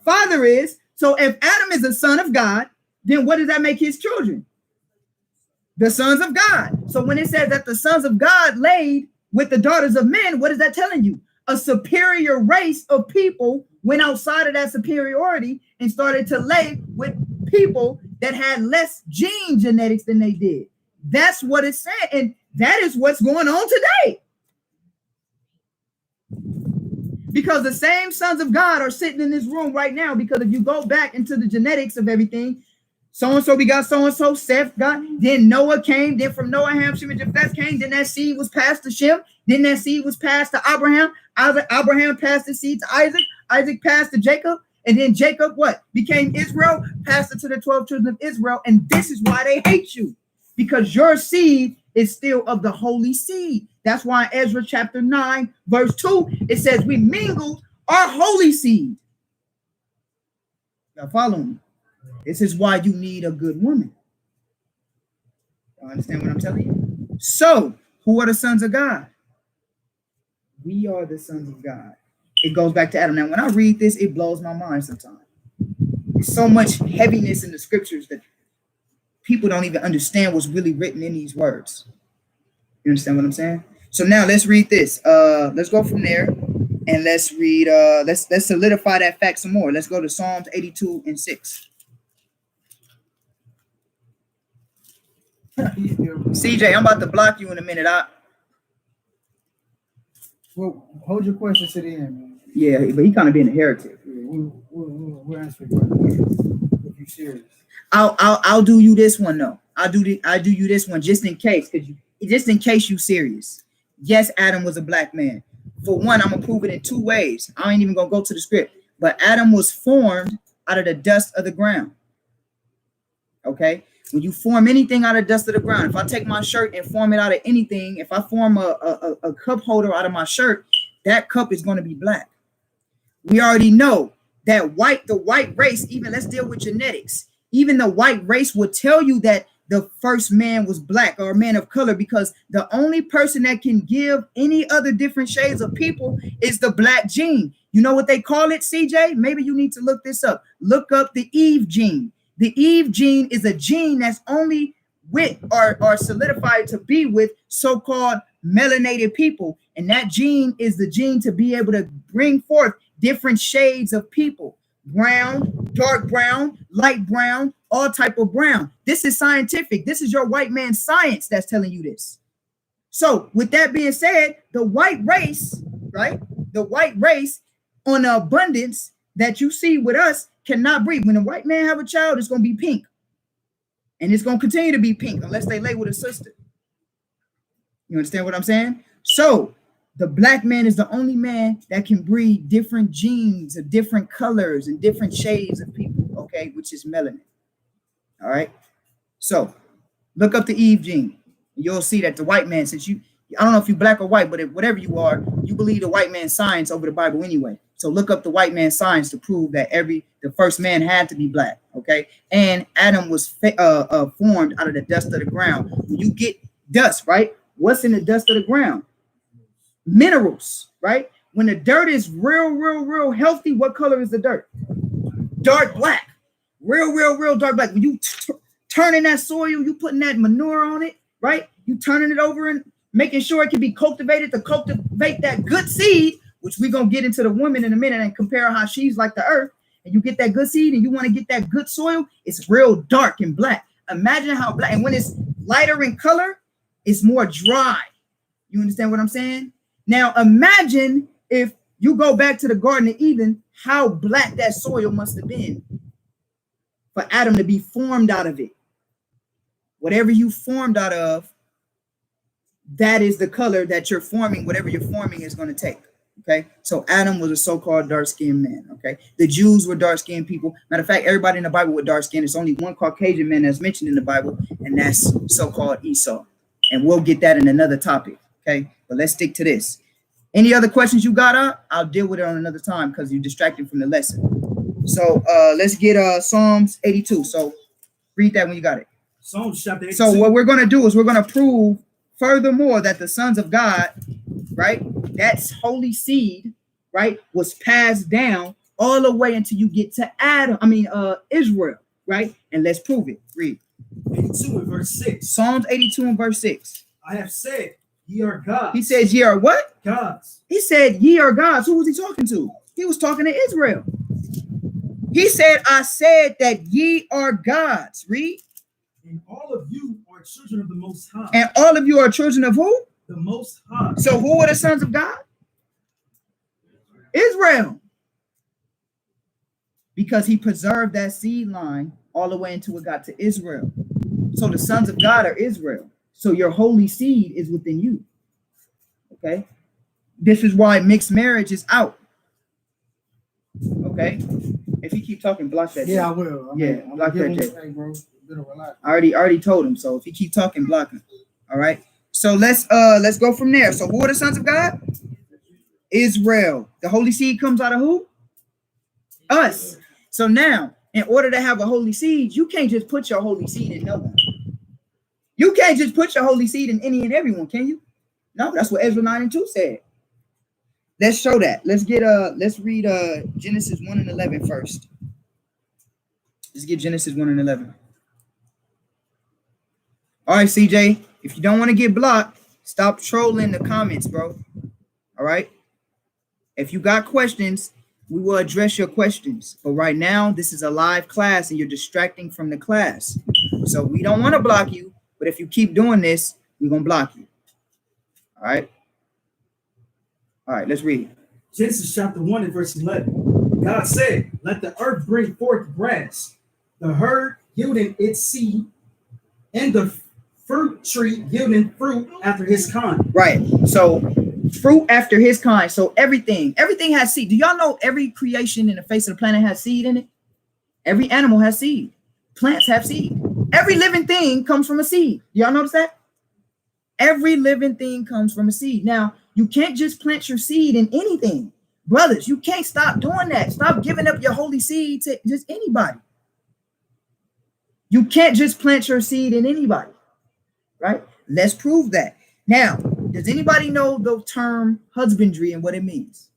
father is. So if Adam is a son of God, then what does that make his children? The sons of God. So when it says that the sons of God laid with the daughters of men, what is that telling you? A superior race of people went outside of that superiority and started to lay with people that had less gene genetics than they did. That's what it said. And that is what's going on today. Because the same sons of God are sitting in this room right now. Because if you go back into the genetics of everything, So-and-so begot so-and-so, Seth got, then Noah came, then from Noah, Ham, Shem, and Japheth came, then that seed was passed to Shem, then that seed was passed to Abraham, Abraham passed the seed to Isaac, Isaac passed to Jacob, and then Jacob, what? Became Israel, passed it to the 12 children of Israel, and this is why they hate you, because your seed is still of the holy seed. That's why in Ezra chapter 9, verse 2, it says, we mingled our holy seed. Y'all follow me? This is why you need a good woman. You understand what I'm telling you? So, who are the sons of God? We are the sons of God. It goes back to Adam. Now, when I read this, it blows my mind sometimes. There's so much heaviness in the scriptures that people don't even understand what's really written in these words. You understand what I'm saying? So now let's read this. Let's go from there and let's read, let's solidify that fact some more. Let's go to Psalms 82 and 6. CJ, I'm about to block you in a minute. Well, hold your question to the end, man. Yeah, but he kind of being a heretic. Yeah, we'll answer your question if you're serious. I'll do you this one though. I do you this one just in case, you serious. Yes, Adam was a black man. For one, I'm gonna prove it in two ways. I ain't even gonna go to the script, but Adam was formed out of the dust of the ground. Okay. When you form anything out of dust of the ground, if I take my shirt and form it out of anything, if I form a cup holder out of my shirt, that cup is going to be black. We already know that the white race, even let's deal with genetics, even the white race will tell you that the first man was black or a man of color, because the only person that can give any other different shades of people is the black gene. You know what they call it, CJ? Maybe you need to look this up. Look up the Eve gene. The Eve gene is a gene that's only with or solidified to be with so-called melanated people. And that gene is the gene to be able to bring forth different shades of people. Brown, dark brown, light brown, all type of brown. This is scientific. This is your white man science that's telling you this. So with that being said, the white race, right? The white race on the abundance that you see with us cannot breed. When a white man have a child, it's going to be pink. And it's going to continue to be pink unless they lay with a sister. You understand what I'm saying? So the black man is the only man that can breed different genes of different colors and different shades of people, okay, which is melanin. All right. So look up the Eve gene. You'll see that the white man, since I don't know if you're black or white, but whatever you are, you believe the white man's science over the Bible anyway. So look up the white man's science to prove that the first man had to be black, okay? And Adam was formed out of the dust of the ground. When you get dust, right? What's in the dust of the ground? Minerals, right? When the dirt is real healthy, what color is the dirt? Dark black. Real dark black. When you turning that soil, you putting that manure on it, right? You turning it over and making sure it can be cultivated to cultivate that good seed, which we're going to get into the woman in a minute and compare how she's like the earth. And you get that good seed and you want to get that good soil, it's real dark and black. Imagine how black, and when it's lighter in color, it's more dry. You understand what I'm saying? Now, imagine if you go back to the Garden of Eden, how black that soil must have been for Adam to be formed out of it. Whatever you formed out of, that is the color that you're forming, whatever you're forming is going to take. Okay, so Adam was a so-called dark-skinned man. Okay, the Jews were dark-skinned people. Matter of fact, everybody in the Bible with dark skin. There's only one Caucasian man that's mentioned in the Bible, and that's so-called Esau. And we'll get that in another topic. Okay, but let's stick to this. Any other questions you got up? I'll deal with it on another time because you're distracted from the lesson. So let's get Psalms 82. So read that when you got it. Psalms chapter 82. So what we're going to do is we're going to prove furthermore that the sons of God, right, that's holy seed, right, was passed down all the way until you get to Israel, right? And let's prove it. Read. 82 and verse 6. Psalms 82 and verse 6. I have said, ye are gods. He says, ye are what? Gods. He said, ye are gods. Who was he talking to? He was talking to Israel. He said, I said that ye are gods. Read. And all of you are children of the Most High. And all of you are children of who? The Most High. So who are the sons of God? Israel. because he preserved that seed line all the way until it got to Israel. So the sons of God are Israel. So your holy seed is within you. Okay. This is why mixed marriage is out. Okay. If he keep talking, block that. Yeah, I will. Yeah, block that. Hey, bro, better relax. I already told him. So if he keep talking, block him. All right. So let's go from there. So who are the sons of God? Israel. The holy seed comes out of who? Us. So now, in order to have a holy seed, you can't just put your holy seed in no one. You can't just put your holy seed in any and everyone, can you? No, that's what Ezra 9 and 2 said. Let's show that. Let's read Genesis 1 and 11 first. Let's get Genesis 1 and 11. All right, CJ, if you don't want to get blocked, stop trolling the comments, bro. All right. If you got questions, we will address your questions. But right now, this is a live class and you're distracting from the class. So we don't want to block you, but if you keep doing this, we're going to block you. All right. All right, let's read. Genesis chapter 1 and verse 11. God said, let the earth bring forth grass, the herb yielding its seed, and the fruit tree yielding fruit after his kind. Right. So fruit after his kind. So everything has seed. Do y'all know every creation in the face of the planet has seed in it? Every animal has seed. Plants have seed. Every living thing comes from a seed. Y'all notice that? Every living thing comes from a seed. Now, you can't just plant your seed in anything. Brothers, you can't stop doing that. Stop giving up your holy seed to just anybody. You can't just plant your seed in anybody, right? Let's prove that. Now, does anybody know the term husbandry and what it means?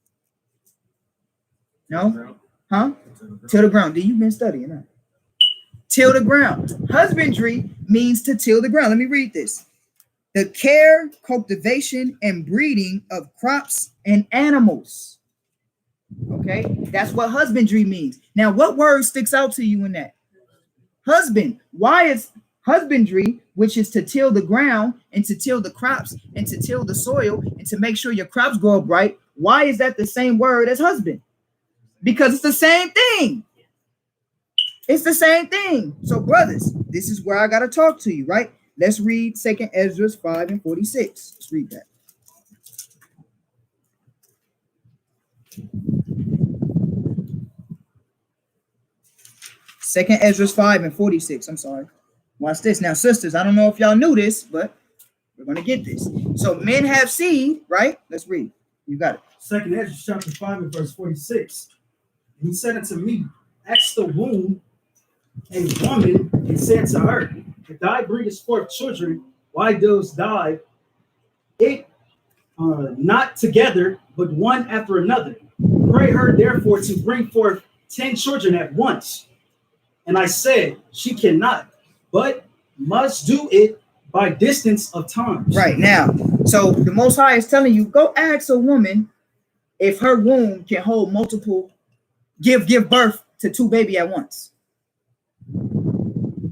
No? Huh? Till the ground. You've been studying, huh? Till the ground. Husbandry means to till the ground. Let me read this. The care, cultivation, and breeding of crops and animals. Okay, that's what husbandry means. Now, what word sticks out to you in that? Husband. Why is husbandry, which is to till the ground and to till the crops and to till the soil and to make sure your crops grow up right? Why is that the same word as husband? Because it's the same thing. It's the same thing. So, brothers, this is where I got to talk to you, right? Let's read 2 Ezra 5 and 46. Let's read that. Second Ezra 5 and 46. I'm sorry. Watch this. Now, sisters, I don't know if y'all knew this, but we're going to get this. So men have seed, right? Let's read. You got it. 2 Ezra chapter 5 and verse 46. And he said unto me, ask the womb a woman, and said to her, if thou bringest forth children, why dost thou it not together, but one after another? Pray her therefore to bring forth 10 children at once. And I said, she cannot, but must do it by distance of time. Right now, so the Most High is telling you, go ask a woman if her womb can hold multiple, give birth to 2 babies at once.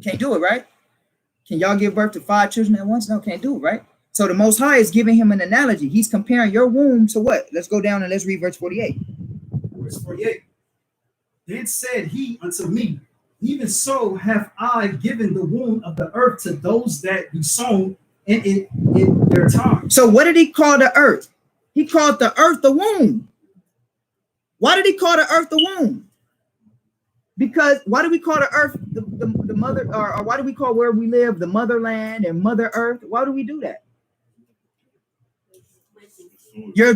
Can't do it, right? Can y'all give birth to 5 children at once? No, can't do it, right? So the Most High is giving him an analogy. He's comparing your womb to what? Let's go down and let's read verse 48. Verse 48. Then said he unto me, even so have I given the womb of the earth to those that be sown in it in their time. So what did he call the earth? He called the earth the womb. Why did he call the earth the womb? Because why do we call the earth the mother, or why do we call where we live the motherland and Mother Earth? Why do we do that?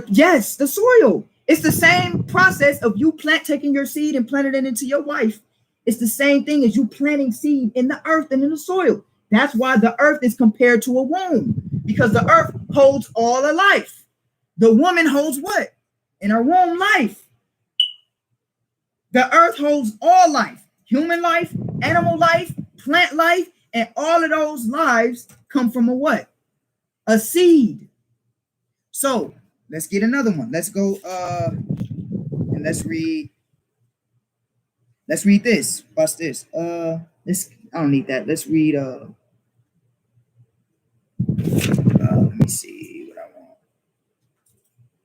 Yes, the soil. It's the same process of you taking your seed and planting it into your wife. It's the same thing as you planting seed in the earth and in the soil. That's why the earth is compared to a womb, because the earth holds all of life. The woman holds what? In her womb, life. The earth holds all life, human life, animal life, plant life, and all of those lives come from a what? A seed. So let's get another one. Let's go and let's read this. Watch this. This I don't need that. Let's read let me see what I want.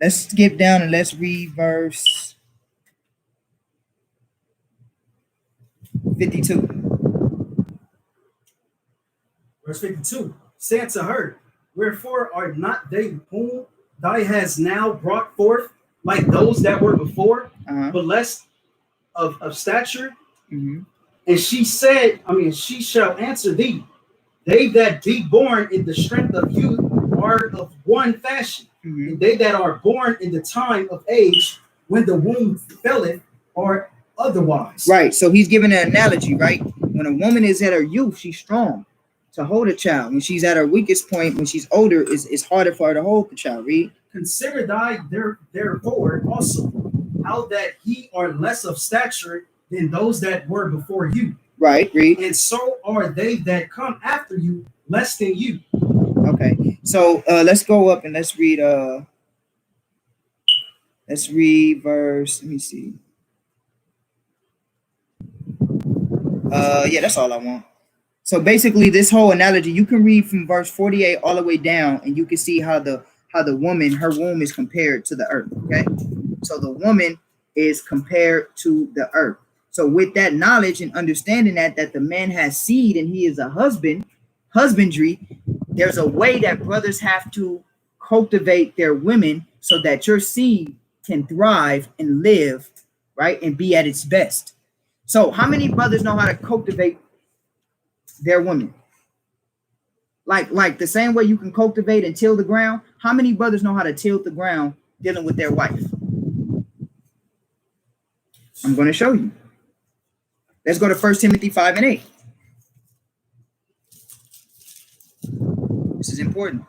Let's skip down and let's read verse. 52. Verse 52. Saying to her, wherefore are not they whom thou hast now brought forth like those that were before, but less of stature? Mm-hmm. And she said, she shall answer thee, they that be born in the strength of youth are of one fashion, and they that are born in the time of age, when the womb felleth, are otherwise. Right. So he's giving an analogy, right? When a woman is at her youth, she's strong to hold a child. When she's at her weakest point, when she's older, it's harder for her to hold the child. Read. Consider thy therefore also how that ye are less of stature than those that were before you. Right. Read. And so are they that come after you less than you. Okay. So let's go up and let's read verse. Let me see. Yeah, that's all I want. So basically, this whole analogy, you can read from verse 48 all the way down, and you can see how the woman, her womb is compared to the earth. Okay. So the woman is compared to the earth. So with that knowledge and understanding that the man has seed and he is a husbandry, there's a way that brothers have to cultivate their women so that your seed can thrive and live, right, and be at its best. So how many brothers know how to cultivate their women? Like the same way you can cultivate and till the ground, how many brothers know how to till the ground dealing with their wife? I'm going to show you. Let's go to 1 Timothy 5 and 8. This is important.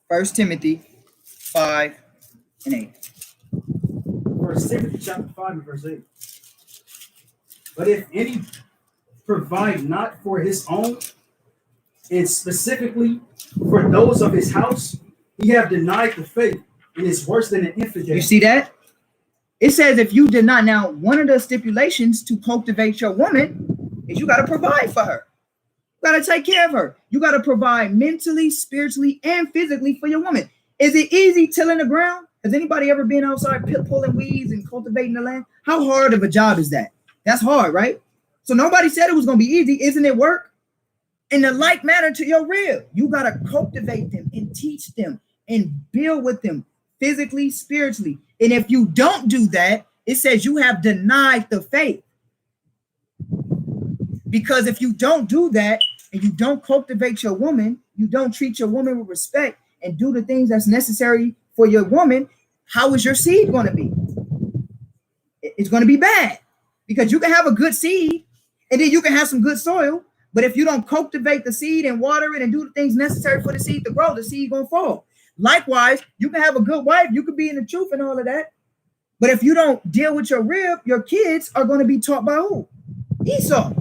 1 Timothy 5 and 8. 1 Timothy chapter 5 and verse 8. But if any provide not for his own, and specifically for those of his house, he have denied the faith and is worse than an infidel. You see that? It says if you did not, now one of the stipulations to cultivate your woman is you got to provide for her. You got to take care of her. You got to provide mentally, spiritually, and physically for your woman. Is it easy tilling the ground? Has anybody ever been outside pulling weeds and cultivating the land? How hard of a job is that? That's hard, right? So nobody said it was going to be easy. Isn't it work? In the like manner to your rib, you got to cultivate them and teach them and build with them physically, spiritually. And if you don't do that, it says you have denied the faith. Because if you don't do that and you don't cultivate your woman, you don't treat your woman with respect and do the things that's necessary for your woman, how is your seed going to be? It's going to be bad, because you can have a good seed and then you can have some good soil. But if you don't cultivate the seed and water it and do the things necessary for the seed to grow, the seed going to fall. Likewise, you can have a good wife. You could be in the truth and all of that. But if you don't deal with your rib, your kids are going to be taught by who? Esau.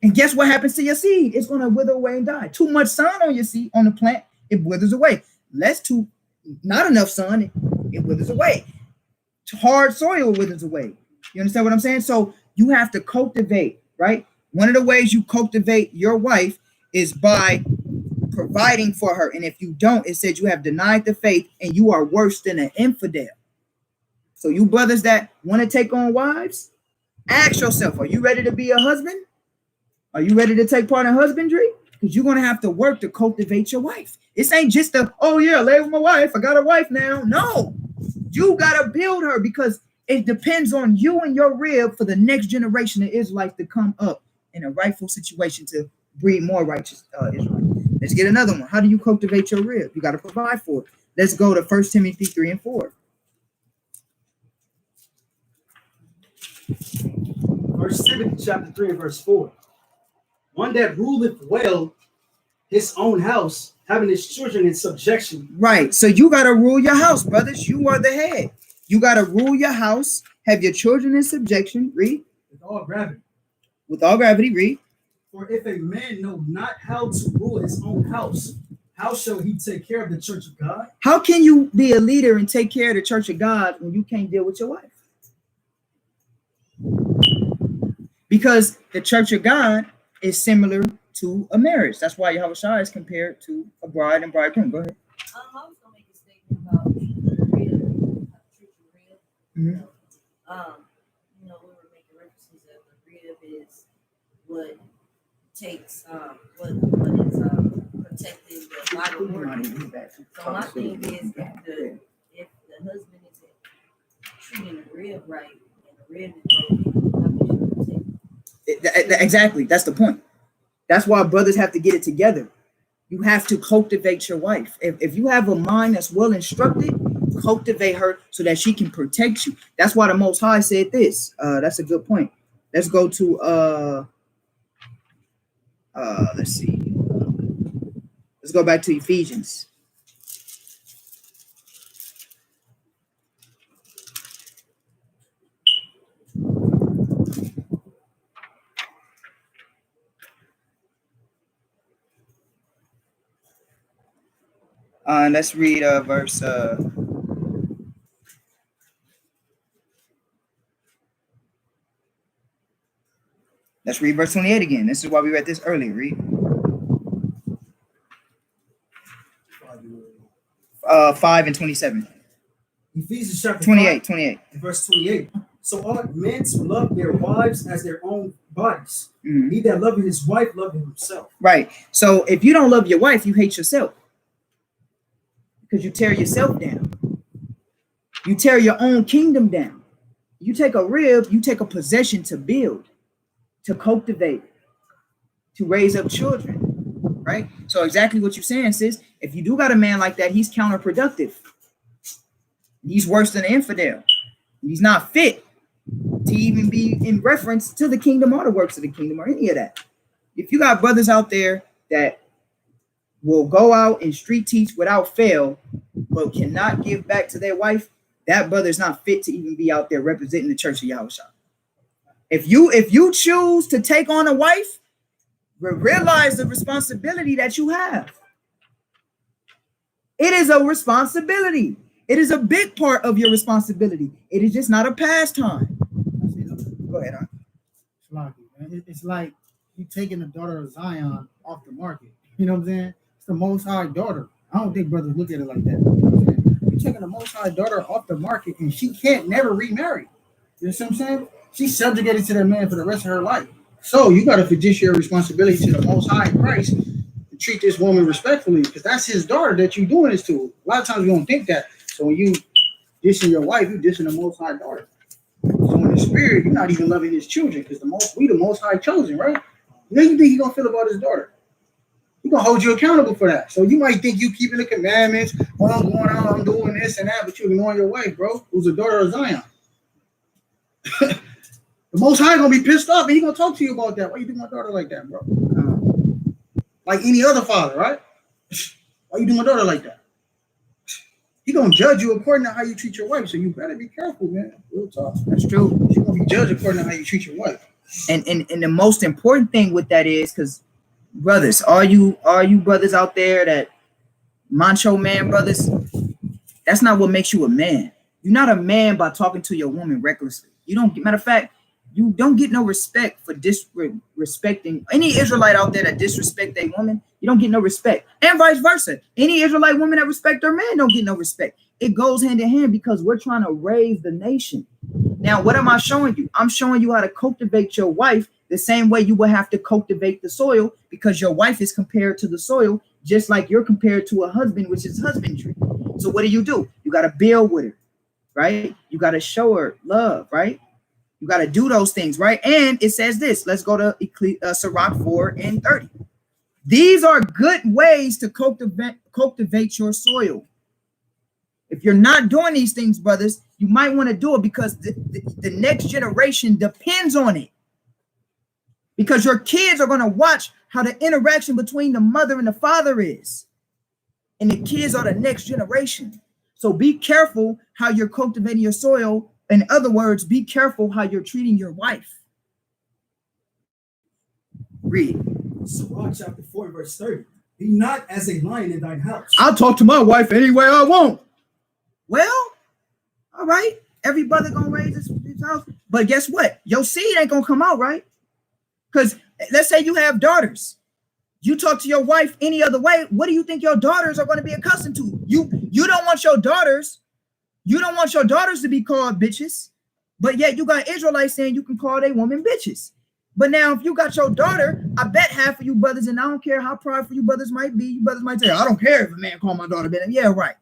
And guess what happens to your seed? It's going to wither away and die. Too much sun on your seed, on the plant, it withers away. Not enough sun, it withers away. Hard soil withers away. You understand what I'm saying? So you have to cultivate, right? One of the ways you cultivate your wife is by providing for her. And if you don't, it says you have denied the faith and you are worse than an infidel. So you brothers that want to take on wives, ask yourself, are you ready to be a husband? Are you ready to take part in husbandry? Because you're going to have to work to cultivate your wife. This ain't just oh yeah, lay with my wife. I got a wife now. No, you got to build her, because it depends on you and your rib for the next generation of Israelites to come up in a rightful situation to breed more righteous Israelites. Let's get another one. How do you cultivate your rib? You got to provide for it. Let's go to 1 Timothy 3 and 4. 1 Timothy chapter 3 and verse 4. One that ruleth well his own house, having his children in subjection. Right. So you got to rule your house, brothers. You are the head. You got to rule your house, have your children in subjection. Read. With all gravity. With all gravity. Read. For if a man know not how to rule his own house, how shall he take care of the church of God? How can you be a leader and take care of the church of God when you can't deal with your wife? Because the church of God is similar to a marriage. That's why Yahushua is compared to a bride and bridegroom. Go ahead. I was going to make a statement about treat your rib. Mhm. You know, we were making references that the rib is what takes what is protecting the vital organ. So my thing is if the husband isn't treating the rib right and the rib is broken, how can you protect? Exactly. That's the point. That's why brothers have to get it together. You have to cultivate your wife. If you have a mind that's well instructed, cultivate her so that she can protect you. That's why the Most High said this. That's a good point. Let's go to let's see. Let's go back to Ephesians. Let's read verse. Let's read verse 28 again. This is why we read this earlier. Read. 5 and 27. Ephesians chapter 28, 5, verse 28. So ought men to love their wives as their own bodies. Mhm. He that loveth his wife loveth himself. Right. So if you don't love your wife, you hate yourself. Because you tear yourself down. You tear your own kingdom down. You take a rib, you take a possession to build, to cultivate, to raise up children. Right? So exactly what you're saying, sis. If you do got a man like that, he's counterproductive. He's worse than an infidel. He's not fit to even be in reference to the kingdom or the works of the kingdom or any of that. If you got brothers out there that will go out and street teach without fail, but cannot give back to their wife, that brother's not fit to even be out there representing the church of Yahushua. If you choose to take on a wife, realize the responsibility that you have. It is a responsibility. It is a big part of your responsibility. It is just not a pastime. Go ahead. It's like you taking the daughter of Zion off the market. You know what I'm saying? It's the Most High daughter. I don't think brothers look at it like that. You know what I'm saying? You're taking the Most High daughter off the market, and she can't never remarry. You know what I'm saying? She's subjugated to that man for the rest of her life. So you got to fiduciary responsibility to the Most High in Christ to treat this woman respectfully, because that's his daughter that you're doing this to. A lot of times we don't think that. So when you dissing your wife, you dissing the Most High daughter. So in the spirit, you're not even loving his children, because we the Most High chosen, right? You know, you think he's gonna feel about his daughter. He's gonna hold you accountable for that. So you might think you keeping the commandments, I'm going out, I'm doing this and that, but you're ignoring your wife, bro, who's the daughter of Zion. The Most High gonna be pissed off, and he gonna talk to you about that. Why you do my daughter like that, bro? Like any other father, right? Why you do my daughter like that? He gonna judge you according to how you treat your wife. So you better be careful, man. Real talk. That's true. You're gonna be judged according to how you treat your wife. And the most important thing with that is, because brothers, are you brothers out there that macho man brothers? That's not what makes you a man. You're not a man by talking to your woman recklessly. You don't. Matter of fact, you don't get no respect for disrespecting any Israelite out there that disrespect a woman. You don't get no respect, and vice versa. Any Israelite woman that respect their man don't get no respect. It goes hand in hand because we're trying to raise the nation. Now, what am I showing you? I'm showing you how to cultivate your wife the same way you would have to cultivate the soil, because your wife is compared to the soil, just like you're compared to a husband, which is husbandry. So what do? You got to build with her, right? You got to show her love, right? You got to do those things, right? And it says this. Let's go to Sirach 4 and 30. These are good ways to cultivate your soil. If you're not doing these things, brothers, you might want to do it because the next generation depends on it. Because your kids are going to watch how the interaction between the mother and the father is. And the kids are the next generation. So be careful how you're cultivating your soil. In other words, be careful how you're treating your wife. Read. Sirach chapter 4, verse 30. Be not as a lion in thine house. I'll talk to my wife any way I want. Well, all right. Every brother gonna raise his house. But guess what? Your seed ain't gonna come out, right? Because let's say you have daughters. You talk to your wife any other way, what do you think your daughters are going to be accustomed to? You don't want your daughters You don't want your daughters to be called bitches, but yet you got Israelites saying you can call their women bitches. But now, if you got your daughter, I bet half of you brothers, and I don't care how prideful you brothers might be, you brothers might say, I don't care if a man call my daughter bitch. Yeah, right.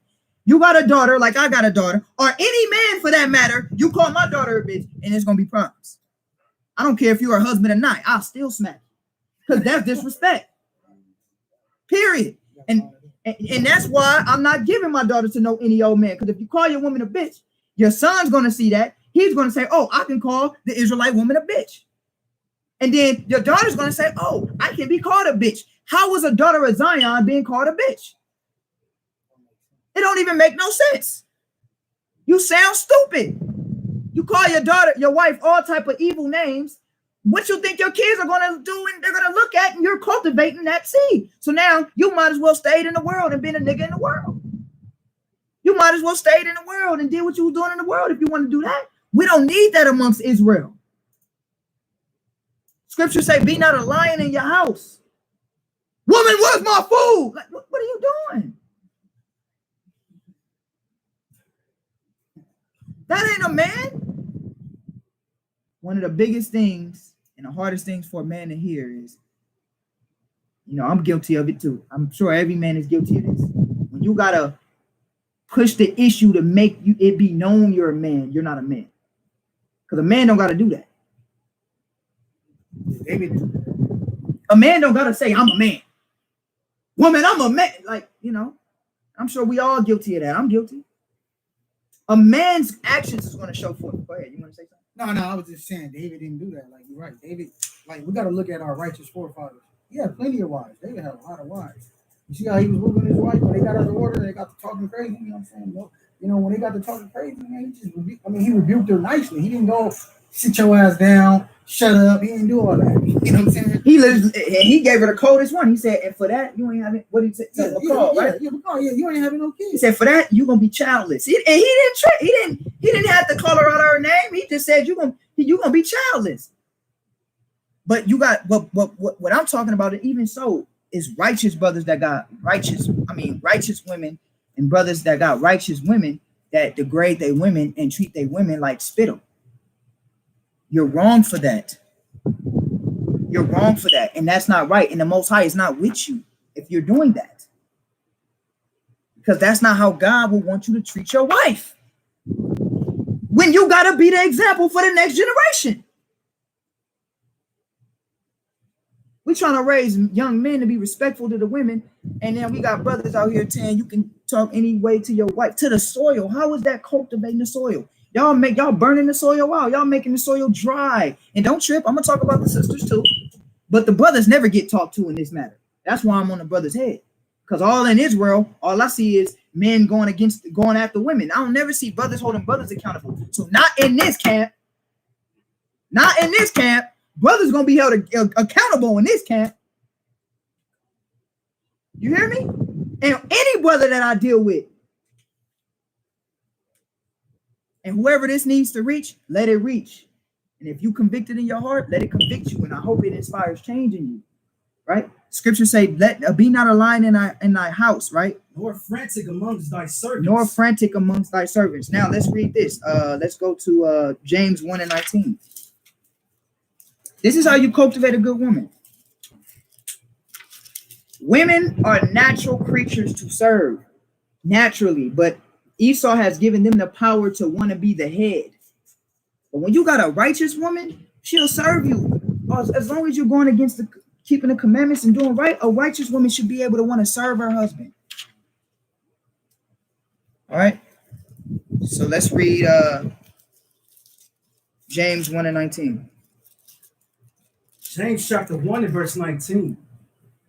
You got a daughter like I got a daughter, or any man for that matter, you call my daughter a bitch, and it's going to be problems. I don't care if you're a husband or not. I'll still smack you because that's disrespect. Period. And that's why I'm not giving my daughter to no any old man, because if you call your woman a bitch, your son's going to see that. He's going to say, oh, I can call the Israelite woman a bitch. And then your daughter's going to say, oh, I can be called a bitch. How was a daughter of Zion being called a bitch? It don't even make no sense. You sound stupid. You call your daughter, your wife, all type of evil names. What you think your kids are going to do, and they're going to look at, and you're cultivating that seed. So now you might as well stayed in the world and been a nigga in the world. You might as well stayed in the world and did what you were doing in the world if you want to do that. We don't need that amongst Israel. Scripture say, be not a lion in your house. Woman, where's my food? Like, what are you doing? That ain't a man. One of the biggest things and the hardest things for a man to hear is, I'm guilty of it too. I'm sure every man is guilty of this. When you got to push the issue to make it be known you're a man, you're not a man. Because a man don't got to do that. A man don't gotta say I'm a man. Woman, I'm a man. Like, I'm sure we all guilty of that. I'm guilty. A man's actions is going to show forth. Go ahead. You want to say something? No, I was just saying David didn't do that. Like, you're right. David, like, we got to look at our righteous forefathers. He had plenty of wives. David had a lot of wives. You see how he was moving his wife when they got out of order, they got to talking crazy. You know what I'm saying? When they got to talking crazy, man, he rebuked her nicely. He didn't go sit your ass down, shut up. He didn't do all that. You know what I'm saying? He gave her the coldest one. He said, and for that, you ain't having, what did he say? Right? You ain't having no kids. He said, for that, you're gonna be childless. He didn't have to call her out her name. He just said, you're gonna be childless. But you got what I'm talking about, even so, is righteous brothers that got righteous women, and brothers that got righteous women that degrade their women and treat their women like spittle. You're wrong for that. You're wrong for that. And that's not right. And the Most High is not with you if you're doing that. Because that's not how God will want you to treat your wife. When you got to be the example for the next generation. We're trying to raise young men to be respectful to the women. And then we got brothers out here saying you can talk any way to your wife, to the soil. How is that cultivating the soil? Y'all burning the soil out. Y'all making the soil dry. And don't trip. I'm going to talk about the sisters too. But the brothers never get talked to in this matter. That's why I'm on the brother's head. Because all in Israel, all I see is men going after women. I don't never see brothers holding brothers accountable. So not in this camp. Not in this camp. Brothers going to be held accountable in this camp. You hear me? And any brother that I deal with, and whoever this needs to reach, let it reach. And if you convicted in your heart, let it convict you. And I hope it inspires change in you. Right? Scripture say, be not a lion in thy house, right? Nor frantic amongst thy servants. Nor frantic amongst thy servants. Now let's read this. Let's go to James 1:19. This is how you cultivate a good woman. Women are natural creatures to serve, naturally, but Esau has given them the power to want to be the head. But when you got a righteous woman, she'll serve you. As long as you're going against keeping the commandments and doing right, a righteous woman should be able to want to serve her husband. All right. So let's read James 1:19. James chapter 1 and verse 19.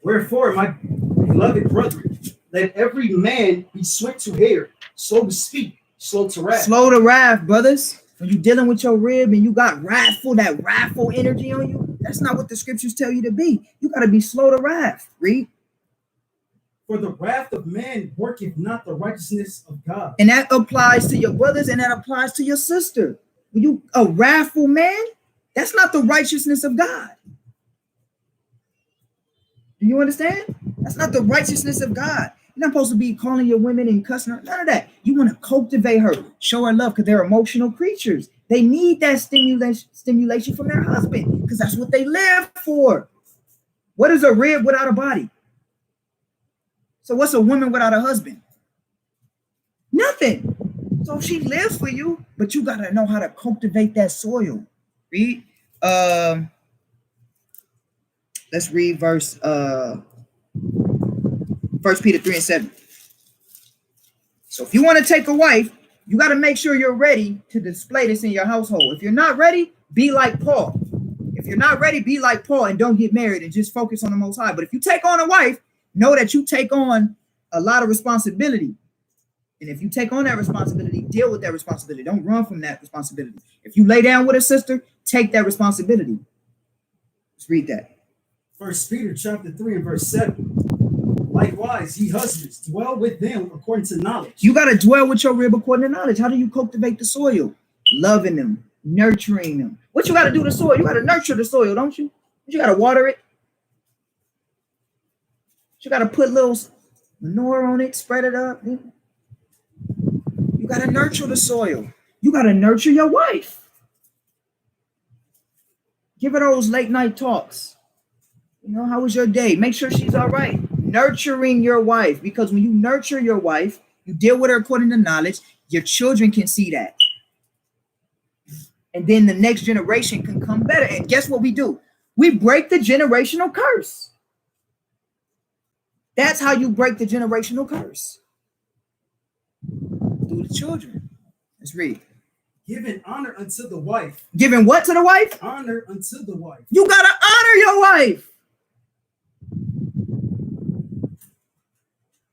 Wherefore, my beloved brethren, let every man be swift to hear, slow to speak, slow to wrath. Slow to wrath, brothers. When you're dealing with your rib and you got that wrathful energy on you, that's not what the scriptures tell you to be. You got to be slow to wrath. Read. For the wrath of man worketh not the righteousness of God. And that applies to your brothers and that applies to your sister. When you a wrathful man, that's not the righteousness of God. Do you understand? That's not the righteousness of God. You're not supposed to be calling your women and cussing her. None of that. You want to cultivate her, show her love, because they're emotional creatures. They need that stimulation from their husband, because that's what they live for. What is a rib without a body? So what's a woman without a husband? Nothing. So she lives for you, but you got to know how to cultivate that soil. Read. Let's read verse 1 Peter 3:7. So if you want to take a wife, you got to make sure you're ready to display this in your household. If you're not ready, be like Paul. If you're not ready, be like Paul and don't get married and just focus on the Most High. But if you take on a wife, know that you take on a lot of responsibility. And if you take on that responsibility, deal with that responsibility. Don't run from that responsibility. If you lay down with a sister, take that responsibility. Let's read that. 1 Peter chapter 3 and verse 7. Likewise, ye husbands, dwell with them according to knowledge. You got to dwell with your rib according to knowledge. How do you cultivate the soil? Loving them, nurturing them. What you got to do to the soil? You got to nurture the soil, don't you? You got to water it. You got to put little manure on it, spread it up. You got to nurture the soil. You got to nurture your wife. Give her those late night talks. You know, how was your day? Make sure she's all right. Nurturing your wife, because when you nurture your wife, you deal with her according to knowledge, your children can see that. And then the next generation can come better. And guess what we do? We break the generational curse. That's how you break the generational curse. Through the children. Let's read. Giving honor unto the wife. Giving what to the wife? Honor unto the wife. You got to honor your wife.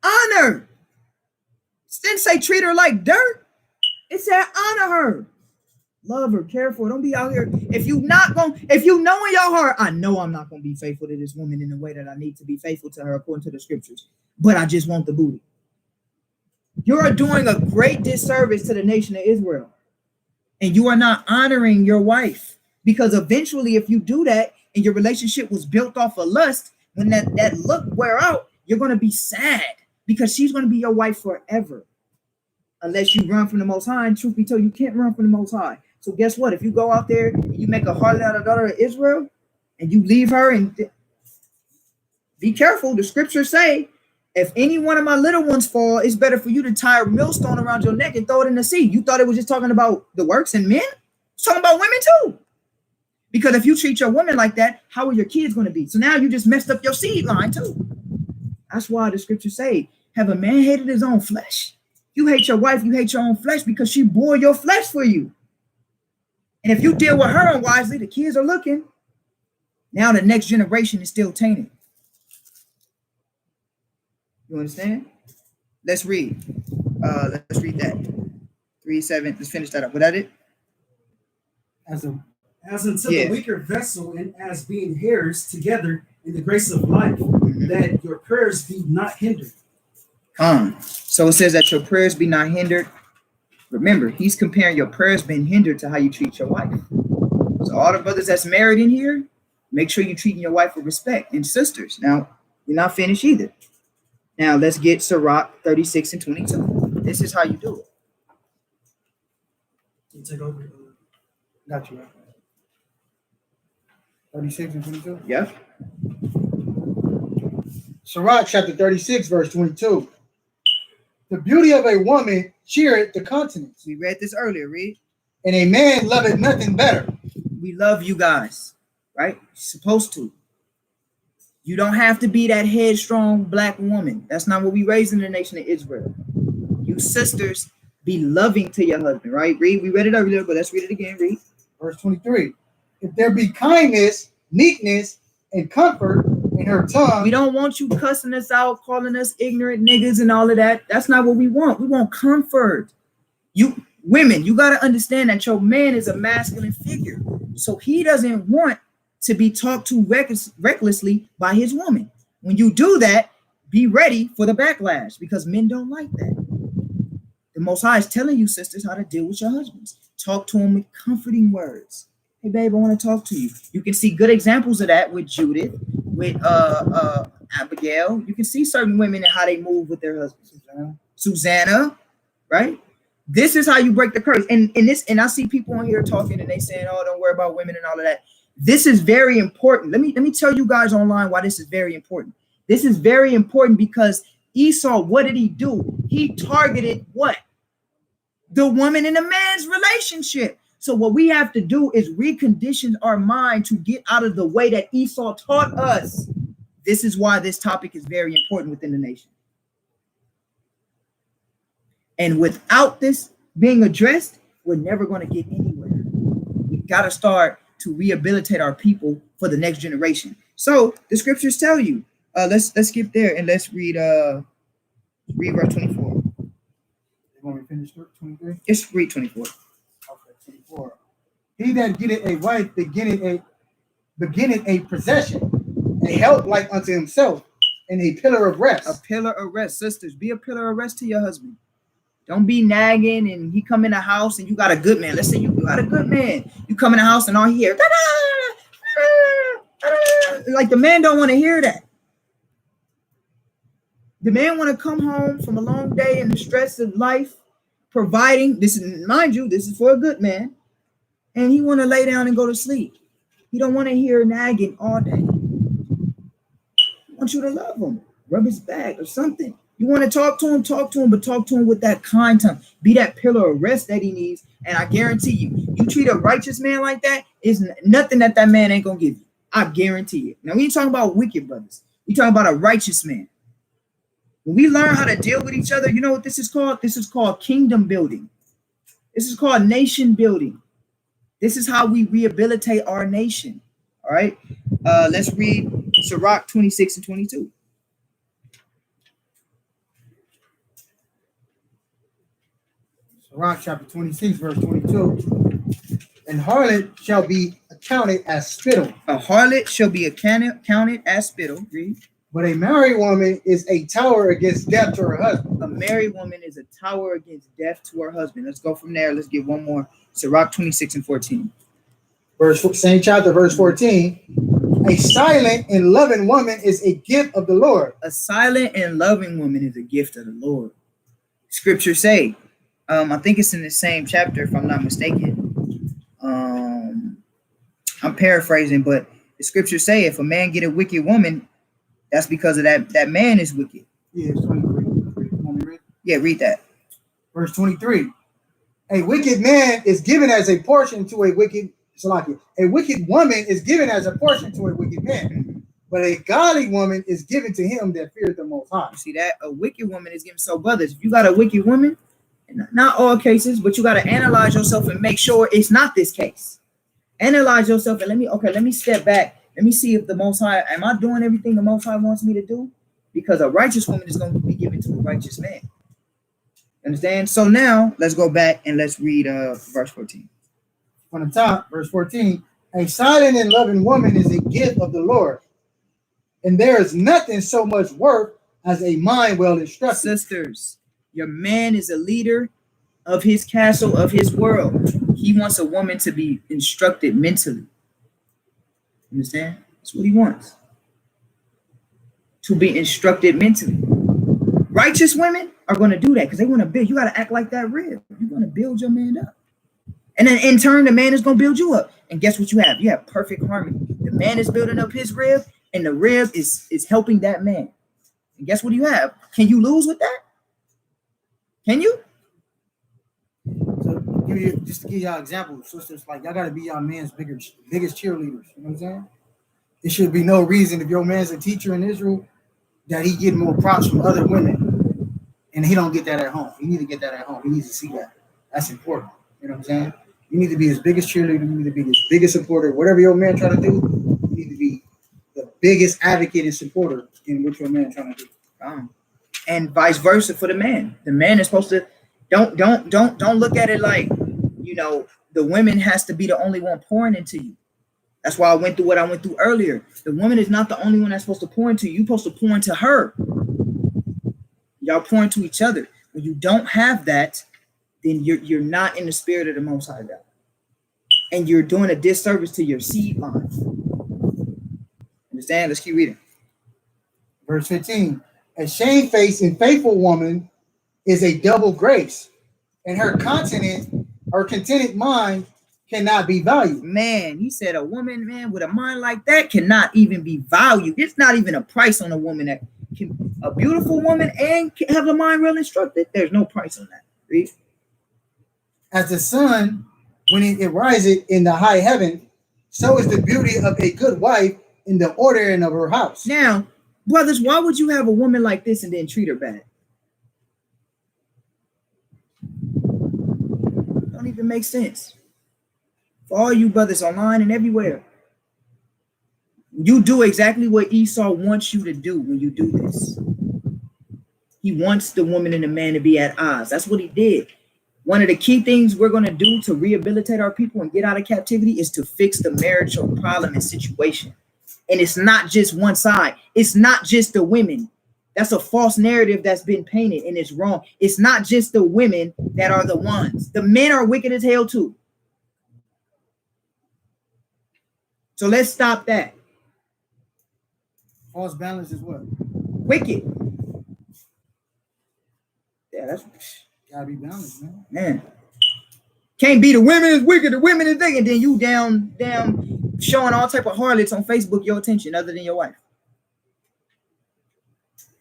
Honor. It didn't say treat her like dirt. It said honor her. Love her, care for her. Don't be out here. If you know in your heart, I know I'm not going to be faithful to this woman in the way that I need to be faithful to her according to the scriptures, but I just want the booty. You're doing a great disservice to the nation of Israel. And you are not honoring your wife, because eventually if you do that and your relationship was built off of lust, when that look wear out, you're going to be sad, because she's going to be your wife forever. Unless you run from the Most High, and truth be told, you can't run from the Most High. So guess what? If you go out there and you make a harlot out of daughter of Israel and you leave her, and be careful, the scriptures say, if any one of my little ones fall, it's better for you to tie a millstone around your neck and throw it in the sea. You thought it was just talking about the works and men? It's talking about women too. Because if you treat your woman like that, how are your kids going to be? So now you just messed up your seed line too. That's why the scriptures say, have a man hated his own flesh? You hate your wife, you hate your own flesh, because she bore your flesh for you. And if you deal with her unwisely, the kids are looking. Now the next generation is still tainted. You understand? Let's read. Let's read that. 3:7. Let's finish that up. Was that it? As unto the weaker vessel, and as being heirs together in the grace of life, that your prayers be not hindered. So it says that your prayers be not hindered. Remember, he's comparing your prayers being hindered to how you treat your wife. So all the brothers that's married in here, make sure you're treating your wife with respect. And sisters, now, you're not finished either. Now, let's get Sirach 36 and 22. This is how you do it. You take over. Got you. 36 and 22? Yep. Sirach chapter 36, verse 22. The beauty of a woman cheereth the countenance. We read this earlier, read. And a man loveth nothing better. We love you guys, right? You're supposed to. You don't have to be that headstrong black woman. That's not what we raised in the nation of Israel. You sisters, be loving to your husband, right? Read. We read it earlier, but let's read it again. Read. Verse 23. If there be kindness, meekness, and comfort in her tongue. We don't want you cussing us out, calling us ignorant niggas and all of that. That's not what we want. We want comfort. You women, you got to understand that your man is a masculine figure. So he doesn't want to be talked to recklessly by his woman. When you do that, be ready for the backlash, because men don't like that. The Most High is telling you, sisters, how to deal with your husbands. Talk to them with comforting words. Hey, babe, I want to talk to you. You can see good examples of that with Judith, with Abigail. You can see certain women and how they move with their husbands. Susanna, right? This is how you break the curse. And I see people on here talking and they saying, oh, don't worry about women and all of that. This is very important. Let me tell you guys online why this is very important. This is very important because Esau, what did he do? He targeted what? The woman and the man's relationship. So what we have to do is recondition our mind to get out of the way that Esau taught us. This is why this topic is very important within the nation. And without this being addressed, we're never going to get anywhere. We got to start to rehabilitate our people for the next generation. So the scriptures tell you, let's skip there and let's read verse 24. You want me to finish 23? Just read 24. Okay, 24. He that getteth a wife beginneth a possession, a help like unto himself, and a pillar of rest. A pillar of rest, sisters. Be a pillar of rest to your husband. Don't be nagging and he come in the house and you got a good man. Let's say you got a good man. You come in the house and all he hear, like the man don't want to hear that. The man want to come home from a long day and the stress of life, providing. This is, mind you, this is for a good man, and he want to lay down and go to sleep. He don't want to hear nagging all day. He wants you to love him, rub his back or something. You want to talk to him, but talk to him with that kind tongue. Be that pillar of rest that he needs. And I guarantee you, you treat a righteous man like that, is nothing that man ain't going to give you. I guarantee it. Now, we ain't talking about wicked brothers. We talking about a righteous man. When we learn how to deal with each other, you know what this is called? This is called kingdom building. This is called nation building. This is how we rehabilitate our nation. All right. Let's read Sirach 26 and 22. Sirach chapter 26, verse 22. And harlot shall be accounted as spittle. A harlot shall be counted as spittle. Read. But a married woman is a tower against death to her husband. A married woman is a tower against death to her husband. Let's go from there. Let's get one more. Sirach 26 and 14. Same chapter, verse 14. A silent and loving woman is a gift of the Lord. A silent and loving woman is a gift of the Lord. Scriptures say, I think it's in the same chapter, if I'm not mistaken. I'm paraphrasing, but the scriptures say if a man get a wicked woman, that's because of that man is wicked. Yeah, it's 23. Want me to read? Yeah, read that. Verse 23. A wicked man is given as a portion to a wicked, a wicked woman is given as a portion to a wicked man, but a godly woman is given to him that feareth the Most High. You see that? A wicked woman is given. So, brothers, if you got a wicked woman, not all cases, but you got to analyze yourself and make sure it's not this case. Analyze yourself and let me step back. Let me see if the Most High, am I doing everything the Most High wants me to do? Because a righteous woman is going to be given to a righteous man. Understand? So now let's go back and let's read verse 14. From the top, verse 14. A silent and loving woman is a gift of the Lord, and there is nothing so much worth as a mind well instructed. Sisters, your man is a leader of his castle, of his world. He wants a woman to be instructed mentally. Understand? That's what he wants. To be instructed mentally. Righteous women are going to do that because they want to build. You got to act like that rib. You're going to build your man up. And then in turn, the man is going to build you up. And guess what you have? You have perfect harmony. The man is building up his rib, and the rib is helping that man. And guess what you have? Can you lose with that? Can you? So just to give y'all examples, sisters, like y'all gotta be y'all man's biggest cheerleaders. You know what I'm saying? There should be no reason if your man's a teacher in Israel that he get more props from other women, and he don't get that at home. He need to get that at home. He needs to see that. That's important. You know what I'm saying? You need to be his biggest cheerleader. You need to be his biggest supporter. Whatever your man trying to do, you need to be the biggest advocate and supporter in what your man trying to do. And vice versa for the man. The man is supposed to don't look at it like, you know, the woman has to be the only one pouring into you. That's why I went through what I went through earlier. The woman is not the only one that's supposed to pour into you. You're supposed to pour into her. Y'all pour into each other. When you don't have that, then you're not in the spirit of the Most High God. And you're doing a disservice to your seed line. Understand? Let's keep reading. Verse 15. A shamefaced and faithful woman is a double grace, and her contented mind cannot be valued. Man, he said a woman, man, with a mind like that cannot even be valued. It's not even a price on a woman that can, a beautiful woman and can have a mind well instructed. There's no price on that. Read. As the sun, when it rises in the high heaven, so is the beauty of a good wife in the ordering of her house. Now, brothers, why would you have a woman like this and then treat her bad? Don't even make sense. For all you brothers online and everywhere, you do exactly what Esau wants you to do when you do this. He wants the woman and the man to be at odds. That's what he did. One of the key things we're going to do to rehabilitate our people and get out of captivity is to fix the marital problem and situation. And it's not just one side. It's not just the women. That's a false narrative that's been painted, and it's wrong. It's not just the women that are the ones. The men are wicked as hell too. So let's stop that. False balance is what? Wicked. Yeah, that's Gotta be balanced, man. man. Can't be the women is wicked, the women is thing, and then you down showing all type of harlots on Facebook your attention other than your wife.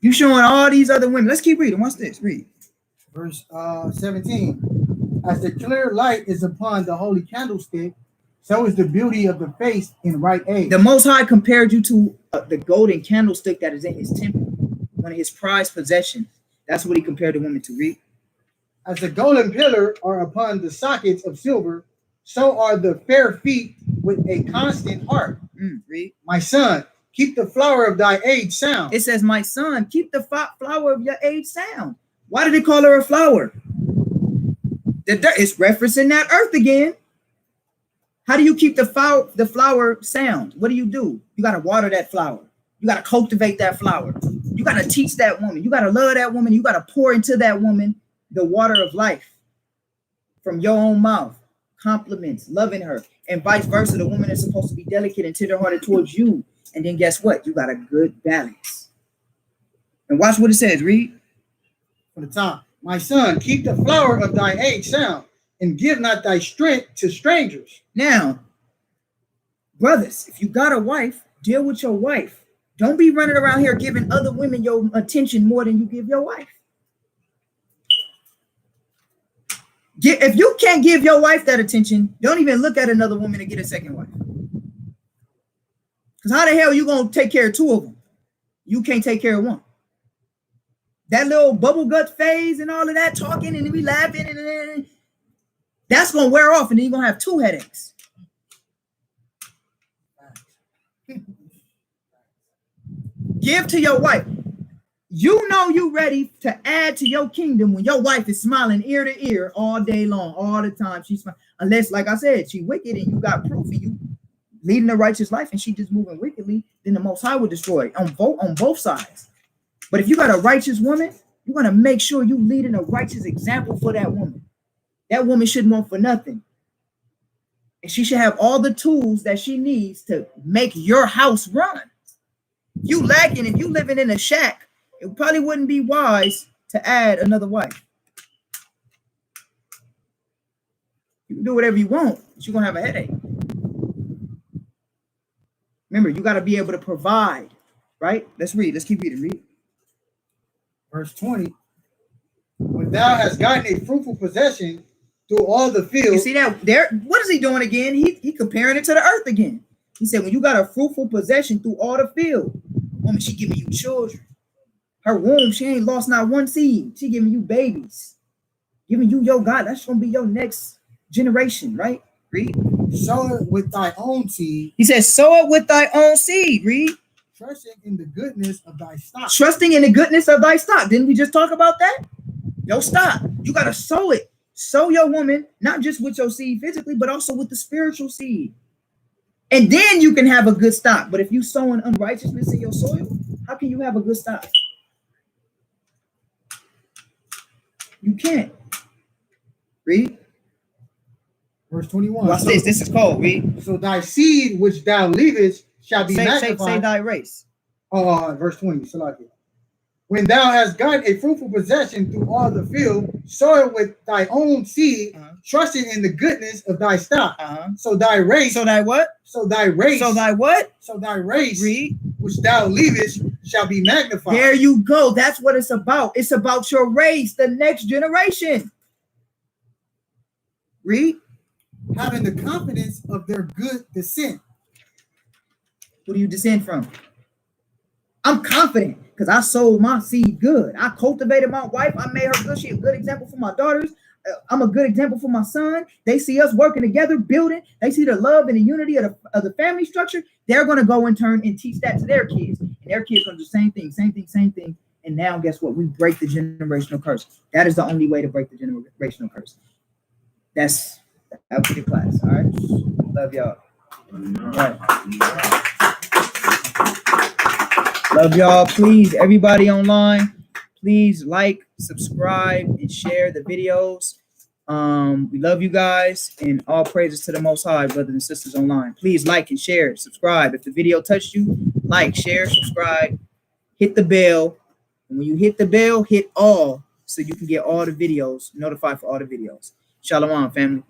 You showing all these other women. Let's keep reading. What's this? Read. Verse 17. As the clear light is upon the holy candlestick, so is the beauty of the face in right age. The Most High compared you to the golden candlestick that is in his temple, one of his prized possessions. That's what he compared the woman to. Read. As the golden pillar are upon the sockets of silver, so are the fair feet with a constant heart. Read. My son, keep the flower of thy age sound. It says, my son, keep the flower of your age sound. Why did he call her a flower? It's referencing that earth again. How do you keep the flower sound? What do? You got to water that flower. You got to cultivate that flower. You got to teach that woman. You got to love that woman. You got to pour into that woman the water of life from your own mouth. Compliments, loving her, and vice versa. The woman is supposed to be delicate and tenderhearted towards you. And then guess what? You got a good balance. And watch what it says. Read. From the top. My son, keep the flower of thy age sound, and give not thy strength to strangers. Now, brothers, if you got a wife, deal with your wife. Don't be running around here giving other women your attention more than you give your wife. If you can't give your wife that attention, don't even look at another woman to get a second wife. Because how the hell are you going to take care of two of them? You can't take care of one. That little bubble gut phase and all of that talking and we laughing and that's going to wear off and then you're going to have two headaches. Give to your wife. You know you ready to add to your kingdom when your wife is smiling ear to ear all day long, all the time. She's smiling. Unless, like I said, she wicked and you got proof and you leading a righteous life and she just moving wickedly, then the Most High will destroy on both sides. But if you got a righteous woman, you're going to make sure you leading a righteous example for that woman. That woman shouldn't want for nothing. And she should have all the tools that she needs to make your house run. You lacking, if you living in a shack, it probably wouldn't be wise to add another wife. You can do whatever you want, but you're going to have a headache. Remember, you got to be able to provide, right? Let's read. Let's keep reading. Read. Verse 20. When thou hast gotten a fruitful possession through all the field. You see that there? What is he doing again? He comparing it to the earth again. He said, when you got a fruitful possession through all the field, woman, she giving you children. Her womb, she ain't lost not one seed. She giving you babies. Giving you your God. That's going to be your next generation, right? Read. Sow it with thy own seed. He says, sow it with thy own seed. Read. Trusting in the goodness of thy stock. Trusting in the goodness of thy stock. Didn't we just talk about that? Your stock. You got to sow it. Sow your woman, not just with your seed physically, but also with the spiritual seed. And then you can have a good stock. But if you sowing unrighteousness in your soil, how can you have a good stock? You can't. Read. Verse 21. Watch this. This is cold. Read. So thy seed which thou leavest shall be magnified. Say thy race. Verse 20. So like it. When thou hast gotten a fruitful possession through all the field, sow it with thy own seed, trusting in the goodness of thy stock. So thy race. So thy what? So thy race. So thy what? So thy race. Read. Which thou leavest shall be magnified. There you go. That's what it's about. It's about your race, the next generation. Read. Having the confidence of their good descent. Who do you descend from? I'm confident because I sowed my seed good. I cultivated my wife. I made her good. She a good example for my daughters. I'm a good example for my son. They see us working together, building. They see the love and the unity of the family structure. They're going to go in turn and teach that to their kids. And their kids going to do the same thing, same thing, same thing. And now guess what? We break the generational curse. That is the only way to break the generational curse. That was the class. All right. Love y'all. All right. Love y'all. Please, everybody online, please like, subscribe, and share the videos. We love you guys, and all praises to the Most High, brothers and sisters online. Please like and share, subscribe. If the video touched you, like, share, subscribe, hit the bell. And when you hit the bell, hit all so you can get all the videos, notified for all the videos. Shalom, family.